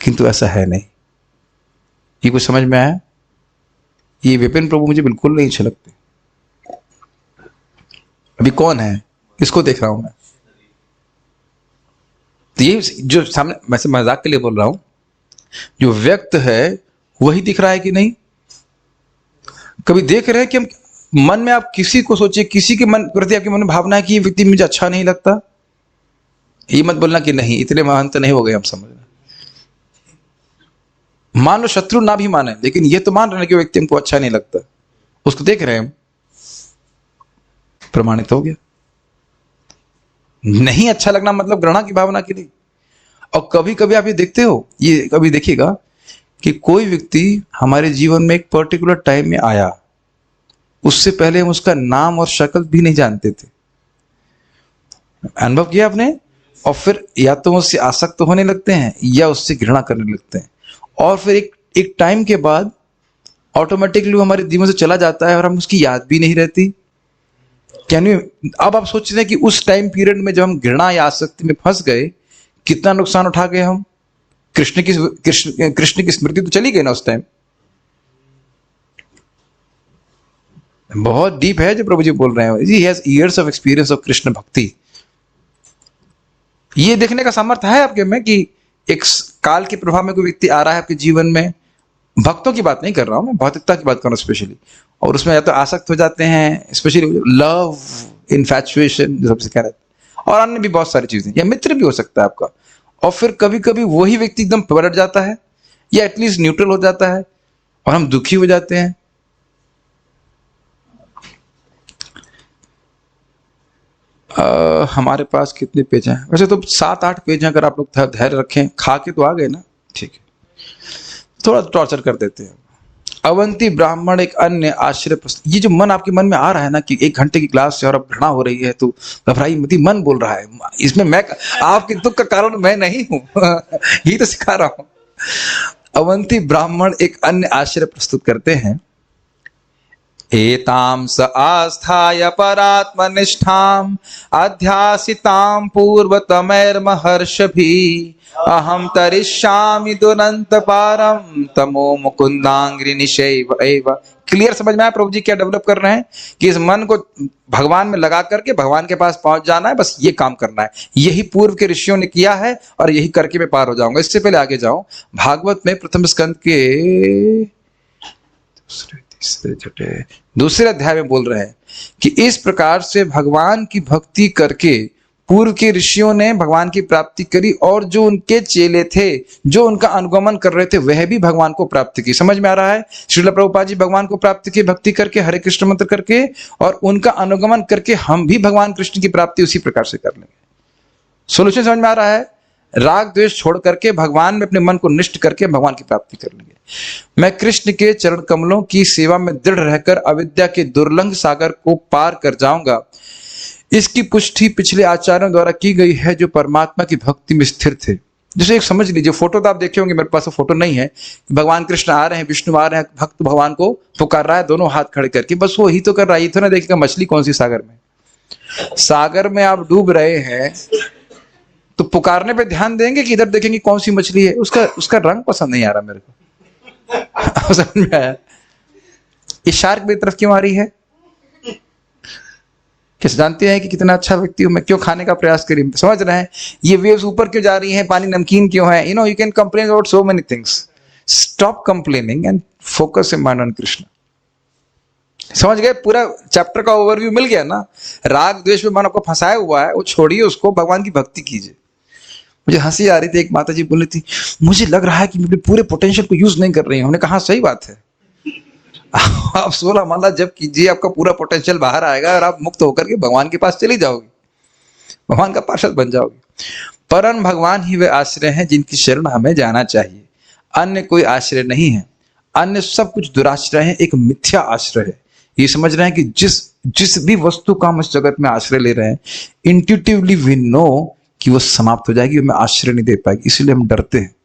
Speaker 1: किंतु ऐसा है नहीं। ये कुछ समझ में आया? ये विपिन प्रभु मुझे बिल्कुल नहीं अच्छे लगते। अभी कौन है, किसको देख रहा हूं मैं? तो ये जो सामने, मैं से मजाक के लिए बोल रहा हूं, जो व्यक्त है वही दिख रहा है कि नहीं? कभी देख रहे हैं कि हम मन में, आप किसी को सोचिए, किसी के मन प्रति आपके मन में भावना है कि ये व्यक्ति मुझे अच्छा नहीं लगता, ये मत बोलना कि नहीं, इतने महान तो नहीं हो गए हम, समझ रहे। मान लो शत्रु ना भी माने, लेकिन ये तो मान रहे हैं कि व्यक्ति हमको अच्छा नहीं लगता, उसको देख रहे हैं हम, प्रमाणित हो गया। नहीं अच्छा लगना मतलब घृणा की भावना की नहीं। और कभी कभी आप ये देखते हो, ये कभी देखिएगा कि कोई व्यक्ति हमारे जीवन में एक पर्टिकुलर टाइम में आया, उससे पहले हम उसका नाम और शक्ल भी नहीं जानते थे। अनुभव किया आपने? और फिर या तो उससे आसक्त होने लगते हैं या उससे घृणा करने लगते हैं, और फिर एक टाइम के बाद ऑटोमेटिकली वो हमारे जीवन से चला जाता है और हम उसकी याद भी नहीं रहती। यानी अब आप सोच रहे हैं कि उस टाइम पीरियड में जब हम घृणा या आसक्ति में फंस गए, कितना नुकसान उठा गए हम। कृष्ण की स्मृति तो चली गई ना उस टाइम। बहुत डीप है जो प्रभु जी बोल रहे हैं। He has years of experience of Krishna भक्ति। ये देखने का सामर्थ्य है आपके में कि एक काल के प्रभाव में कोई व्यक्ति आ रहा है आपके जीवन में। भक्तों की बात नहीं कर रहा हूं मैं, भौतिकता की बात कर रहा हूं स्पेशली। और उसमें या तो आसक्त हो जाते हैं, स्पेशली लव, इन्फैचुएशन जो सबसे कह रहे हैं, और अन्य भी बहुत सारी चीजें, या मित्र भी हो सकता है आपका। और फिर कभी कभी वही व्यक्ति एकदम पलट जाता है या एटलीस्ट न्यूट्रल हो जाता है और हम दुखी हो जाते हैं। हमारे पास कितने पेज हैं? वैसे तो 7-8 पेज हैं, अगर आप लोग धैर्य रखें। खा के तो आ गए ना, ठीक है, थोड़ा टॉर्चर कर देते हैं। अवंती ब्राह्मण एक अन्य आश्चर्य प्रश्न। ये जो मन आपके मन में आ रहा है ना कि 1 घंटे की क्लास से और अब घृणा हो रही है, तो घबराई मत, मन बोल रहा है। इसमें मैं आपके दुख का कारण मैं नहीं हूं यही तो सिखा रहा हूं। अवंती ब्राह्मण एक अन्य आश्चर्य प्रस्तुत करते हैं। एतां स आस्थाय परात्मनिष्ठां अध्यासितां पूर्वतमैर्महर्षभिः अहं तरिष्यामि दुरंत पारम तमो मुकुंदांग्रि निशैव एव। क्लियर समझ में आया प्रभु जी क्या डेवलप कर रहे हैं कि इस मन को भगवान में लगा करके भगवान के पास पहुंच जाना है, बस ये काम करना है। यही पूर्व के ऋषियों ने किया है और यही करके मैं पार हो जाऊंगा। इससे पहले आगे जाऊं, भागवत में प्रथम स्कंद के दूसरे अध्याय में बोल रहे हैं कि इस प्रकार से भगवान की भक्ति करके पूर्व के ऋषियों ने भगवान की प्राप्ति करी, और जो उनके चेले थे, जो उनका अनुगमन कर रहे थे, वह भी भगवान को प्राप्त की। समझ में आ रहा है? श्रील प्रभुपाद जी भगवान को प्राप्त की भक्ति करके, हरे कृष्ण मंत्र करके, और उनका अनुगमन करके हम भी भगवान कृष्ण की प्राप्ति उसी प्रकार से कर लेंगे। सोल्यूशन समझ में आ रहा है? राग द्वेष छोड़ करके भगवान में अपने मन को निष्ठ करके भगवान की प्राप्ति कर लेंगे। मैं कृष्ण के चरण कमलों की सेवा में दृढ़ रहकर अविद्या के दुर्लंघ सागर को पार कर जाऊंगा। इसकी पुष्टि पिछले आचार्यों द्वारा की गई है जो परमात्मा की भक्ति में स्थिर थे। जैसे एक समझ लीजिए, फोटो तो आप देखे होंगे, मेरे पास वो फोटो नहीं है। भगवान कृष्ण आ रहे हैं, विष्णु आ रहे हैं, भक्त भगवान को पुकार रहा है दोनों हाथ खड़े करके, बस वो ही तो कर रहा है। ये तो ना देखेगा मछली कौन सी सागर में, सागर में आप डूब रहे हैं तो पुकारने पे ध्यान देंगे कि इधर देखेंगे कौन सी मछली है? उसका रंग पसंद नहीं आ रहा मेरे को। समझ में आया? ये शार्क मेरी तरफ क्यों आ रही है? किस जानते हैं कि कितना अच्छा व्यक्ति हूं मैं, क्यों खाने का प्रयास करी? समझ रहे हैं? ये वेव्स ऊपर क्यों जा रही हैं, पानी नमकीन क्यों है? You can complain about so many things. Stop complaining and focus your mind on Krishna. समझ गए? पूरा चैप्टर का ओवरव्यू मिल गया ना। राग द्वेष में मन आपको फंसाया हुआ है, वो छोड़िए उसको, भगवान की भक्ति कीजिए। मुझे हंसी आ रही थी, एक माता जी बोल रही थी, मुझे लग रहा है कि मैं अपने पूरे पोटेंशियल को यूज नहीं कर रही हूं। हमने कहा सही बात है। आप 16 माला जब कीजिए, आपका पूरा पोटेंशियल बाहर आएगा और आप मुक्त होकर के भगवान के पास चली जाओगी, भगवान का पार्षद बन जाओगी। परम भगवान ही वे आश्रय हैं जिनकी शरण हमें जाना चाहिए, अन्य कोई आश्रय नहीं है। अन्य सब कुछ दुराश्रय है, एक मिथ्या आश्रय है। ये समझ रहे हैं कि जिस भी वस्तु का हम इस जगत में आश्रय ले रहे हैं, इंट्यूटिवली वी नो कि वो समाप्त हो जाएगी, हमें आश्रय नहीं दे पाएगी, इसलिए हम डरते हैं।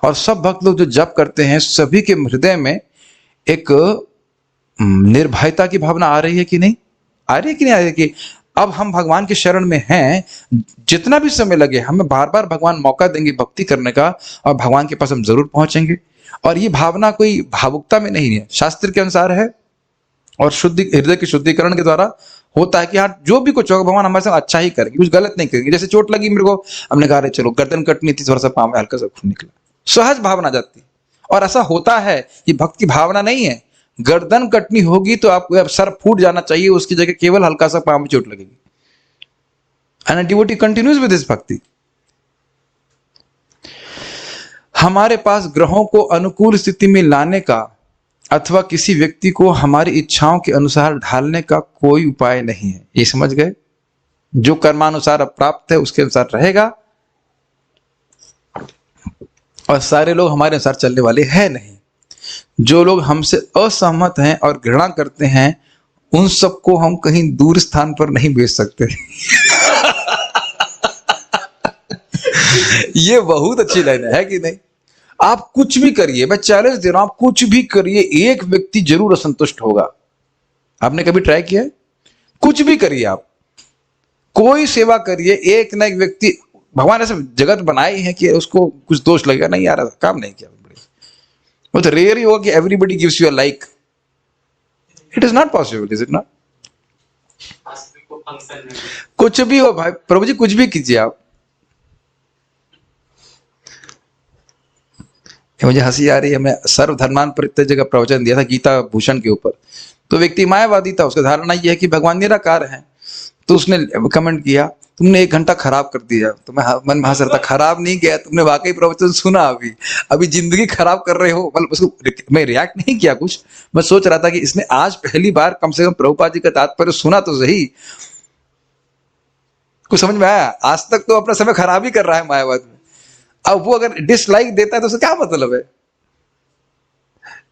Speaker 1: और सब भक्त लोग जो जप करते हैं, सभी के हृदय में एक निर्भयता की भावना आ रही है कि नहीं? आ रही है कि नहीं आ रही है कि अब हम भगवान के शरण में हैं, जितना भी समय लगे हमें बार बार भगवान मौका देंगे भक्ति करने का, और भगवान के पास हम जरूर पहुंचेंगे। और ये भावना कोई भावुकता में नहीं है, शास्त्र के अनुसार है, और शुद्धि हृदय के शुद्धिकरण के द्वारा होता है कि हाँ जो भी कुछ होगा भगवान हमारे साथ अच्छा ही करेंगे, कुछ गलत नहीं करेंगे। जैसे चोट लगी मेरे को, हमने कहा चलो गर्दन कटनी थी, थोड़ा सा पाँव में हल्का सा खून निकला, सहज भावना जाती है। और ऐसा होता है, ये भक्त की भावना नहीं है। गर्दन कटनी होगी तो आपको सर फूट जाना चाहिए, उसकी जगह केवल हल्का सा पाँव में चोट लगेगी। And devotee continues with this भक्ति। हमारे पास ग्रहों को अनुकूल स्थिति में लाने का अथवा किसी व्यक्ति को हमारी इच्छाओं के अनुसार ढालने का कोई उपाय नहीं है। ये समझ गए? जो कर्मानुसार प्राप्त है उसके अनुसार रहेगा, और सारे लोग हमारे अनुसार चलने वाले हैं नहीं। जो लोग हमसे असहमत हैं और घृणा करते हैं, उन सबको हम कहीं दूर स्थान पर नहीं भेज सकते। ये बहुत अच्छी लाइन है कि नहीं? आप कुछ भी करिए, मैं चैलेंज दे रहा हूं, आप कुछ भी करिए, एक व्यक्ति जरूर असंतुष्ट होगा। आपने कभी ट्राई किया है? कुछ भी करिए, आप कोई सेवा करिए, एक ना एक व्यक्ति, भगवान ऐसे जगत बनाई है कि उसको कुछ दोष लगेगा, नहीं यार काम नहीं किया। वो तो रेयर ही होगा कि everybody gives you a like. It is not possible, is it not? कुछ भी हो भाई, प्रभु जी कुछ भी कीजिए आप। मुझे हंसी आ रही है, मैं सर्वधर्मान परित्यज्य का प्रवचन दिया था गीता भूषण के ऊपर। तो व्यक्ति मायावादी था, उसका धारणा यह है कि भगवान निराकार है। तो उसने कमेंट किया, तुमने 1 घंटा खराब कर दिया। तो मैं मन में हंस रहा था, खराब नहीं किया, तुमने वाकई प्रवचन सुना, अभी जिंदगी खराब कर रहे हो। मतलब उसको मैं रिएक्ट नहीं किया कुछ, मैं सोच रहा था कि इसने आज पहली बार कम से कम प्रभुपाद जी का तात्पर्य सुना तो सही, कुछ समझ में आया। आज तक तो अपना समय खराब ही कर रहा है मायावाद में, अब वो अगर डिसलाइक देता है तो उसका क्या मतलब है?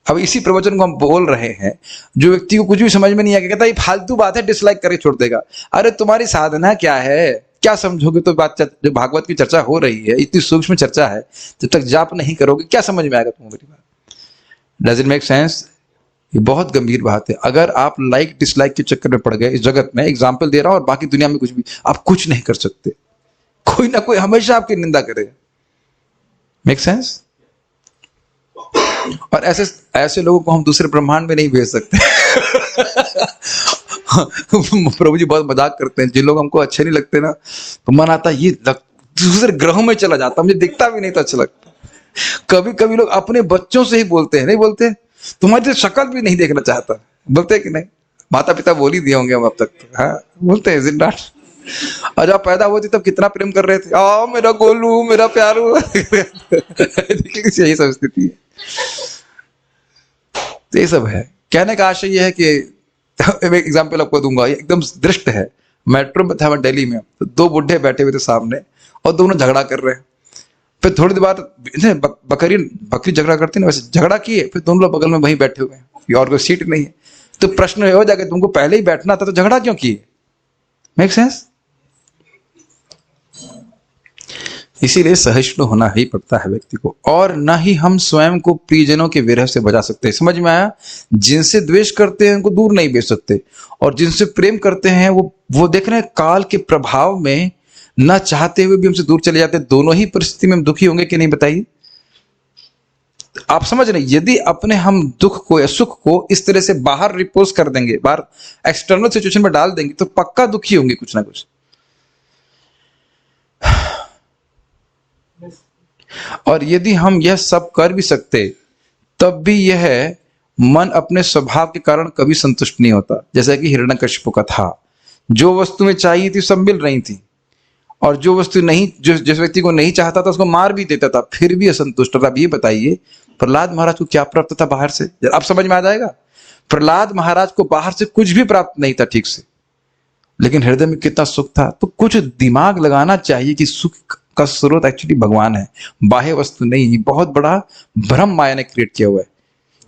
Speaker 1: अब इसी प्रवचन को हम बोल रहे हैं, जो व्यक्ति को कुछ भी समझ में नहीं आया, कहता है ये फालतू बात है, डिसलाइक करके छोड़ देगा। अरे तुम्हारी साधना क्या है, क्या समझोगे? तो बात जो भागवत की चर्चा हो रही है, इतनी सूक्ष्म चर्चा है, जब तक जाप नहीं करोगे क्या समझ में आएगा तुम्हें? मेरी बात डज इट मेक सेंस? ये बहुत गंभीर बात है। अगर आप लाइक डिसलाइक के चक्कर में पड़ गए इस जगत में, एग्जाम्पल दे रहा हूं, और बाकी दुनिया में कुछ भी आप कुछ नहीं कर सकते। कोई ना कोई हमेशा आपकी निंदा करेगा। Make sense? और ऐसे लोगों को हम दूसरे ब्रह्मांड में नहीं भेज सकते। प्रभु जी बहुत मजाक करते हैं, जिन लोग हमको अच्छे नहीं लगते ना, तो मन आता ये दूसरे ग्रहों में चला जाता, मुझे दिखता भी नहीं तो अच्छा लगता। कभी कभी लोग अपने बच्चों से ही बोलते हैं, नहीं बोलते तुम्हारी तो शक्ल भी नहीं देखना चाहता, बोलते कि नहीं? माता पिता बोल ही दिए होंगे हम अब तक तो, हाँ बोलते हैं जिंदा। और जब पैदा हुए थे तब कितना प्रेम कर रहे थे, आओ मेरा गोलू, मेरा प्यारू। यही सब स्थिति है। तो ये सब है। कहने का आशय यह है कि एक एग्जाम्पल आपको दूंगा, एकदम दृष्ट है। मेट्रो में था मैं दिल्ली में, तो 2 बुढ़े बैठे हुए थे सामने, और दोनों झगड़ा कर रहे हैं। फिर थोड़ी देर बाद बकरी झगड़ा करती ना, वैसे झगड़ा किए, फिर दोनों लोग बगल में वहीं बैठे हुए हैं, और कोई सीट नहीं है। तो प्रश्न हो जाएगा तुमको पहले ही बैठना था तो झगड़ा क्यों किए? Make sense? इसीलिए सहिष्णु होना ही पड़ता है व्यक्ति को, और ना ही हम स्वयं को प्रियजनों के विरह से बचा सकते। समझ में आया? जिनसे द्वेष करते हैं उनको दूर नहीं भेज सकते, और जिनसे प्रेम करते हैं वो देख रहे हैं काल के प्रभाव में ना चाहते हुए भी हमसे दूर चले जाते हैं। दोनों ही परिस्थिति में हम दुखी होंगे कि नहीं, बताइए? आप समझ रहे हैं? यदि अपने हम दुख को या सुख को इस तरह से बाहर रिपोज कर देंगे, बाहर एक्सटर्नल सिचुएशन में डाल देंगे, तो पक्का दुखी होंगे कुछ ना कुछ। और यदि हम यह सब कर भी सकते तब भी यह मन अपने स्वभाव के कारण कभी संतुष्ट नहीं होता। जैसा कि हिरण्यकशिपु का था, जो वस्तुएं चाहिए थी सब मिल रही थी, और जो वस्तु नहीं, जिस व्यक्ति को नहीं चाहता था उसको मार भी देता था, फिर भी असंतुष्ट था। अब ये बताइए प्रहलाद महाराज को क्या प्राप्त था बाहर से? अब समझ में आ जाएगा। प्रहलाद महाराज को बाहर से कुछ भी प्राप्त नहीं था ठीक से, लेकिन हृदय में कितना सुख था। तो कुछ दिमाग लगाना चाहिए कि सुख का स्रोत एक्चुअली भगवान है, बाह्य वस्तु नहीं। बहुत बड़ा भ्रम माया ने क्रिएट किया हुआ है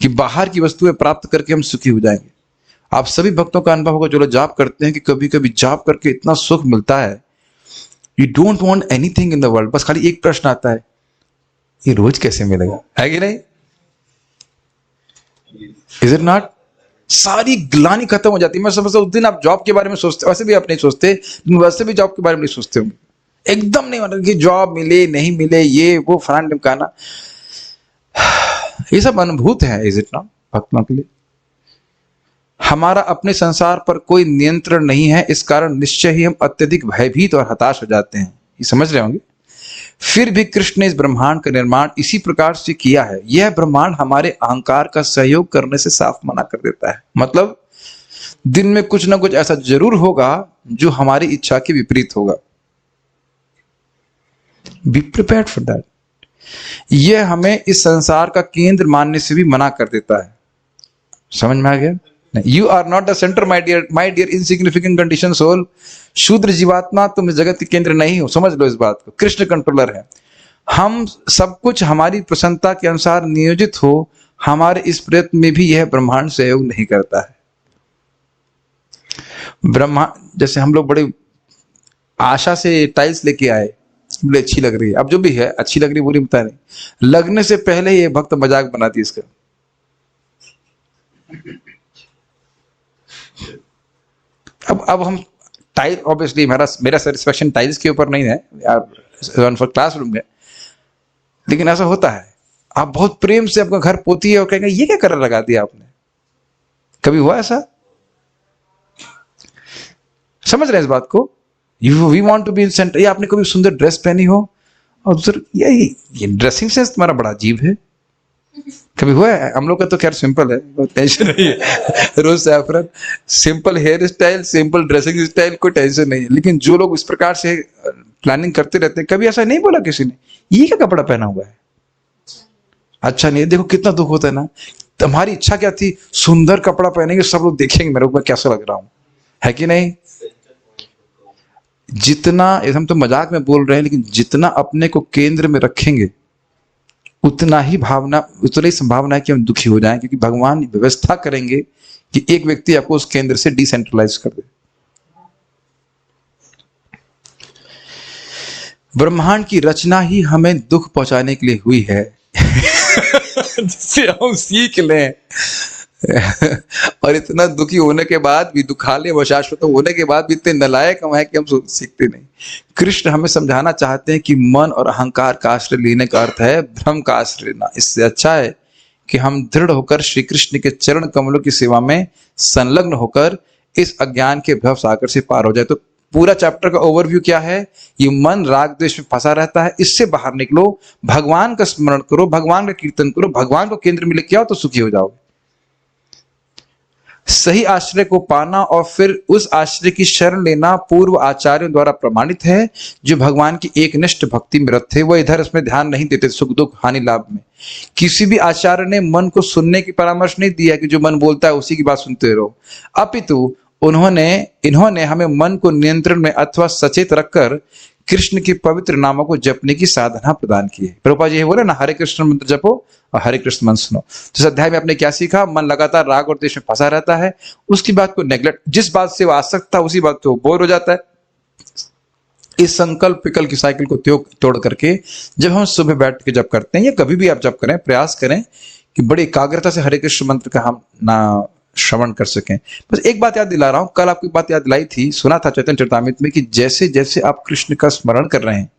Speaker 1: कि बाहर की वस्तुएं प्राप्त करके हम सुखी हो जाएंगे। आप सभी भक्तों का अनुभव होगा जो लोग जाप करते हैं कि कभी कभी जाप करके इतना सुख मिलता है, you don't want anything in the world. बस खाली एक प्रश्न आता है, ये रोज कैसे मिलेगा? है कि नहीं? Is it not? सारी ग्लानि खत्म हो जाती है। मैं समझता हूं उस दिन आप जॉब के बारे में सोचते, वैसे भी आप नहीं सोचते, वैसे भी जॉब के बारे में नहीं सोचते होंगे। एकदम नहीं मतलब कि जॉब मिले नहीं मिले, ये वो फलाना ढिमकाना, ये सब अनुभूत है। इज इट नॉट भक्तों के लिए? हमारा अपने संसार पर कोई नियंत्रण नहीं है, इस कारण निश्चय ही हम अत्यधिक भयभीत और हताश हो जाते हैं। ये समझ रहे होंगे। फिर भी कृष्ण ने इस ब्रह्मांड का निर्माण इसी प्रकार से किया है। यह ब्रह्मांड हमारे अहंकार का सहयोग करने से साफ मना कर देता है। मतलब दिन में कुछ ना कुछ ऐसा जरूर होगा जो हमारी इच्छा के विपरीत होगा। Be prepared for that. यह हमें इस संसार का केंद्र मानने से भी मना कर देता है। समझ में आ गया? You are not the center my dear insignificant condition soul. शूद्र जीवात्मा, तुम इस जगत के केंद्र नहीं हो। समझ लो इस बात को। कृष्ण कंट्रोलर है। हम सब कुछ हमारी प्रसन्नता के अनुसार नियोजित हो, हमारे इस प्रयत्न में भी यह ब्रह्मांड सहयोग नहीं करता है। ब्रह्मांड, जैसे हम लोग बड़े आशा से टाइल्स लेके आए, बड़ी अच्छी लग रही है, अब जो भी है अच्छी लग रही है, बुरी बता नहीं, लगने से पहले ये भक्त मजाक बनाती है इसका। अब हम टाइल, ऑब्वियसली मेरा सेटिस्फेक्शन टाइल्स के ऊपर नहीं है यार, फॉर क्लासरूम है, लेकिन ऐसा होता है। आप बहुत प्रेम से आपका घर पोती है और कहेंगे ये क्या कलर लगा दिया आपने? कभी हुआ ऐसा? समझ रहे हैं इस बात को? We want to be in center. या आपने कभी सुंदर ड्रेस पहनी हो और सर ये ड्रेसिंग सेंस तुम्हारा बड़ा अजीब है, कभी हुआ है? हम लोग का तो खैर सिंपल है, बहुत टेंशन नहीं है। रोज saffron, simple hair style, simple dressing style, कोई टेंशन नहीं है। लेकिन जो लोग इस प्रकार से प्लानिंग करते रहते हैं, कभी ऐसा नहीं बोला किसी ने ये क्या कपड़ा पहना हुआ है, अच्छा नहीं है? देखो कितना दुख होता है ना। तुम्हारी इच्छा क्या थी? सुंदर कपड़ा पहनेंगे, सब लोग देखेंगे मेरे को मैं कैसा लग रहा हूं, है कि नहीं? जितना, हम तो मजाक में बोल रहे हैं, लेकिन जितना अपने को केंद्र में रखेंगे उतना ही संभावना है कि हम दुखी हो जाएं, क्योंकि भगवान व्यवस्था करेंगे कि एक व्यक्ति आपको उस केंद्र से डिसेंट्रलाइज कर दे। ब्रह्मांड की रचना ही हमें दुख पहुंचाने के लिए हुई है जिससे हम सीख लें और इतना दुखी होने के बाद भी, दुखालय व शाश्वत होने के बाद भी इतने नालायक हम हैं कि हम सीखते नहीं। कृष्ण हमें समझाना चाहते हैं कि मन और अहंकार का आश्रय लेने का अर्थ है भ्रम का आश्रय लेना। इससे अच्छा है कि हम दृढ़ होकर श्री कृष्ण के चरण कमलों की सेवा में संलग्न होकर इस अज्ञान के भव सागर से पार हो जाए। तो पूरा चैप्टर का ओवरव्यू क्या है? ये मन राग द्वेष में फंसा रहता है, इससे बाहर निकलो, भगवान का स्मरण करो, भगवान का कीर्तन करो, भगवान को केंद्र में लेके आओ तो सुखी हो जाओगे। सही आश्रय को पाना और फिर उस आश्रय की शरण लेना पूर्व आचार्यों द्वारा प्रमाणित है, जो भगवान की एकनिष्ठ भक्ति में रत थे। वो इधर इसमें ध्यान नहीं देते, सुख दुख हानि लाभ में। किसी भी आचार्य ने मन को सुनने की परामर्श नहीं दिया कि जो मन बोलता है उसी की बात सुनते रहो, अपितु इन्होंने हमें मन को नियंत्रण में अथवा सचेत रखकर कृष्ण के पवित्र नामों को जपने की साधना प्रदान की है। प्रभुपाद जी ये बोले ना, हरे कृष्ण मंत्र जपो और हरे कृष्ण मंत्र सुनो। तो इस अध्याय में आपने क्या सीखा? मन लगातार राग और द्वेष में फंसा रहता है, उसकी बात को नेग्लेक्ट, जिस बात से वो आसक्त था उसी बात पे वो बोर हो जाता है। इस संकल्प विकल्प की साइकिल को तोड़ करके जब हम सुबह बैठ के जप करते हैं या कभी भी आप जप करें, प्रयास करें कि बड़ी एकाग्रता से हरे कृष्ण मंत्र का हम ना श्रवण कर सकें। बस एक बात याद दिला रहा हूं, कल आपको बात याद दिलाई थी, सुना था चैतन्य चरितामृत में कि जैसे जैसे आप कृष्ण का स्मरण कर रहे हैं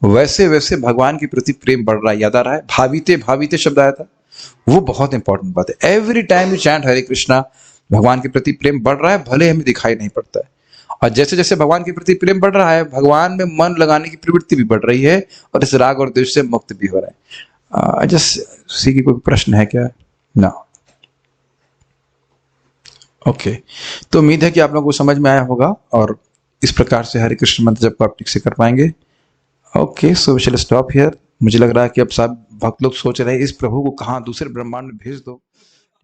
Speaker 1: वैसे वैसे भगवान के प्रति प्रेम बढ़ रहा है। याद आ रहा है? भाविते भाविते शब्द आया था, वो बहुत इंपॉर्टेंट बात है। एवरी टाइम यू चैंट हरे कृष्णा, भगवान के प्रति प्रेम बढ़ रहा है, भले हमें दिखाई नहीं पड़ता है। और जैसे जैसे भगवान के प्रति प्रेम बढ़ रहा है, भगवान में मन लगाने की प्रवृत्ति भी बढ़ रही है और इस राग और द्वेष से मुक्त भी हो रहा है। जस्ट सी की कोई प्रश्न है क्या? ना। ओके, तो उम्मीद है कि आप लोगों को समझ में आया होगा और इस प्रकार से हरे कृष्ण मंत्र जब आप ठीक से कर पाएंगे। Okay, so we shall stop here. मुझे लग रहा है कि अब सब भक्त लोग सोच रहे हैं इस प्रभु को कहाँ दूसरे ब्रह्मांड में भेज दो।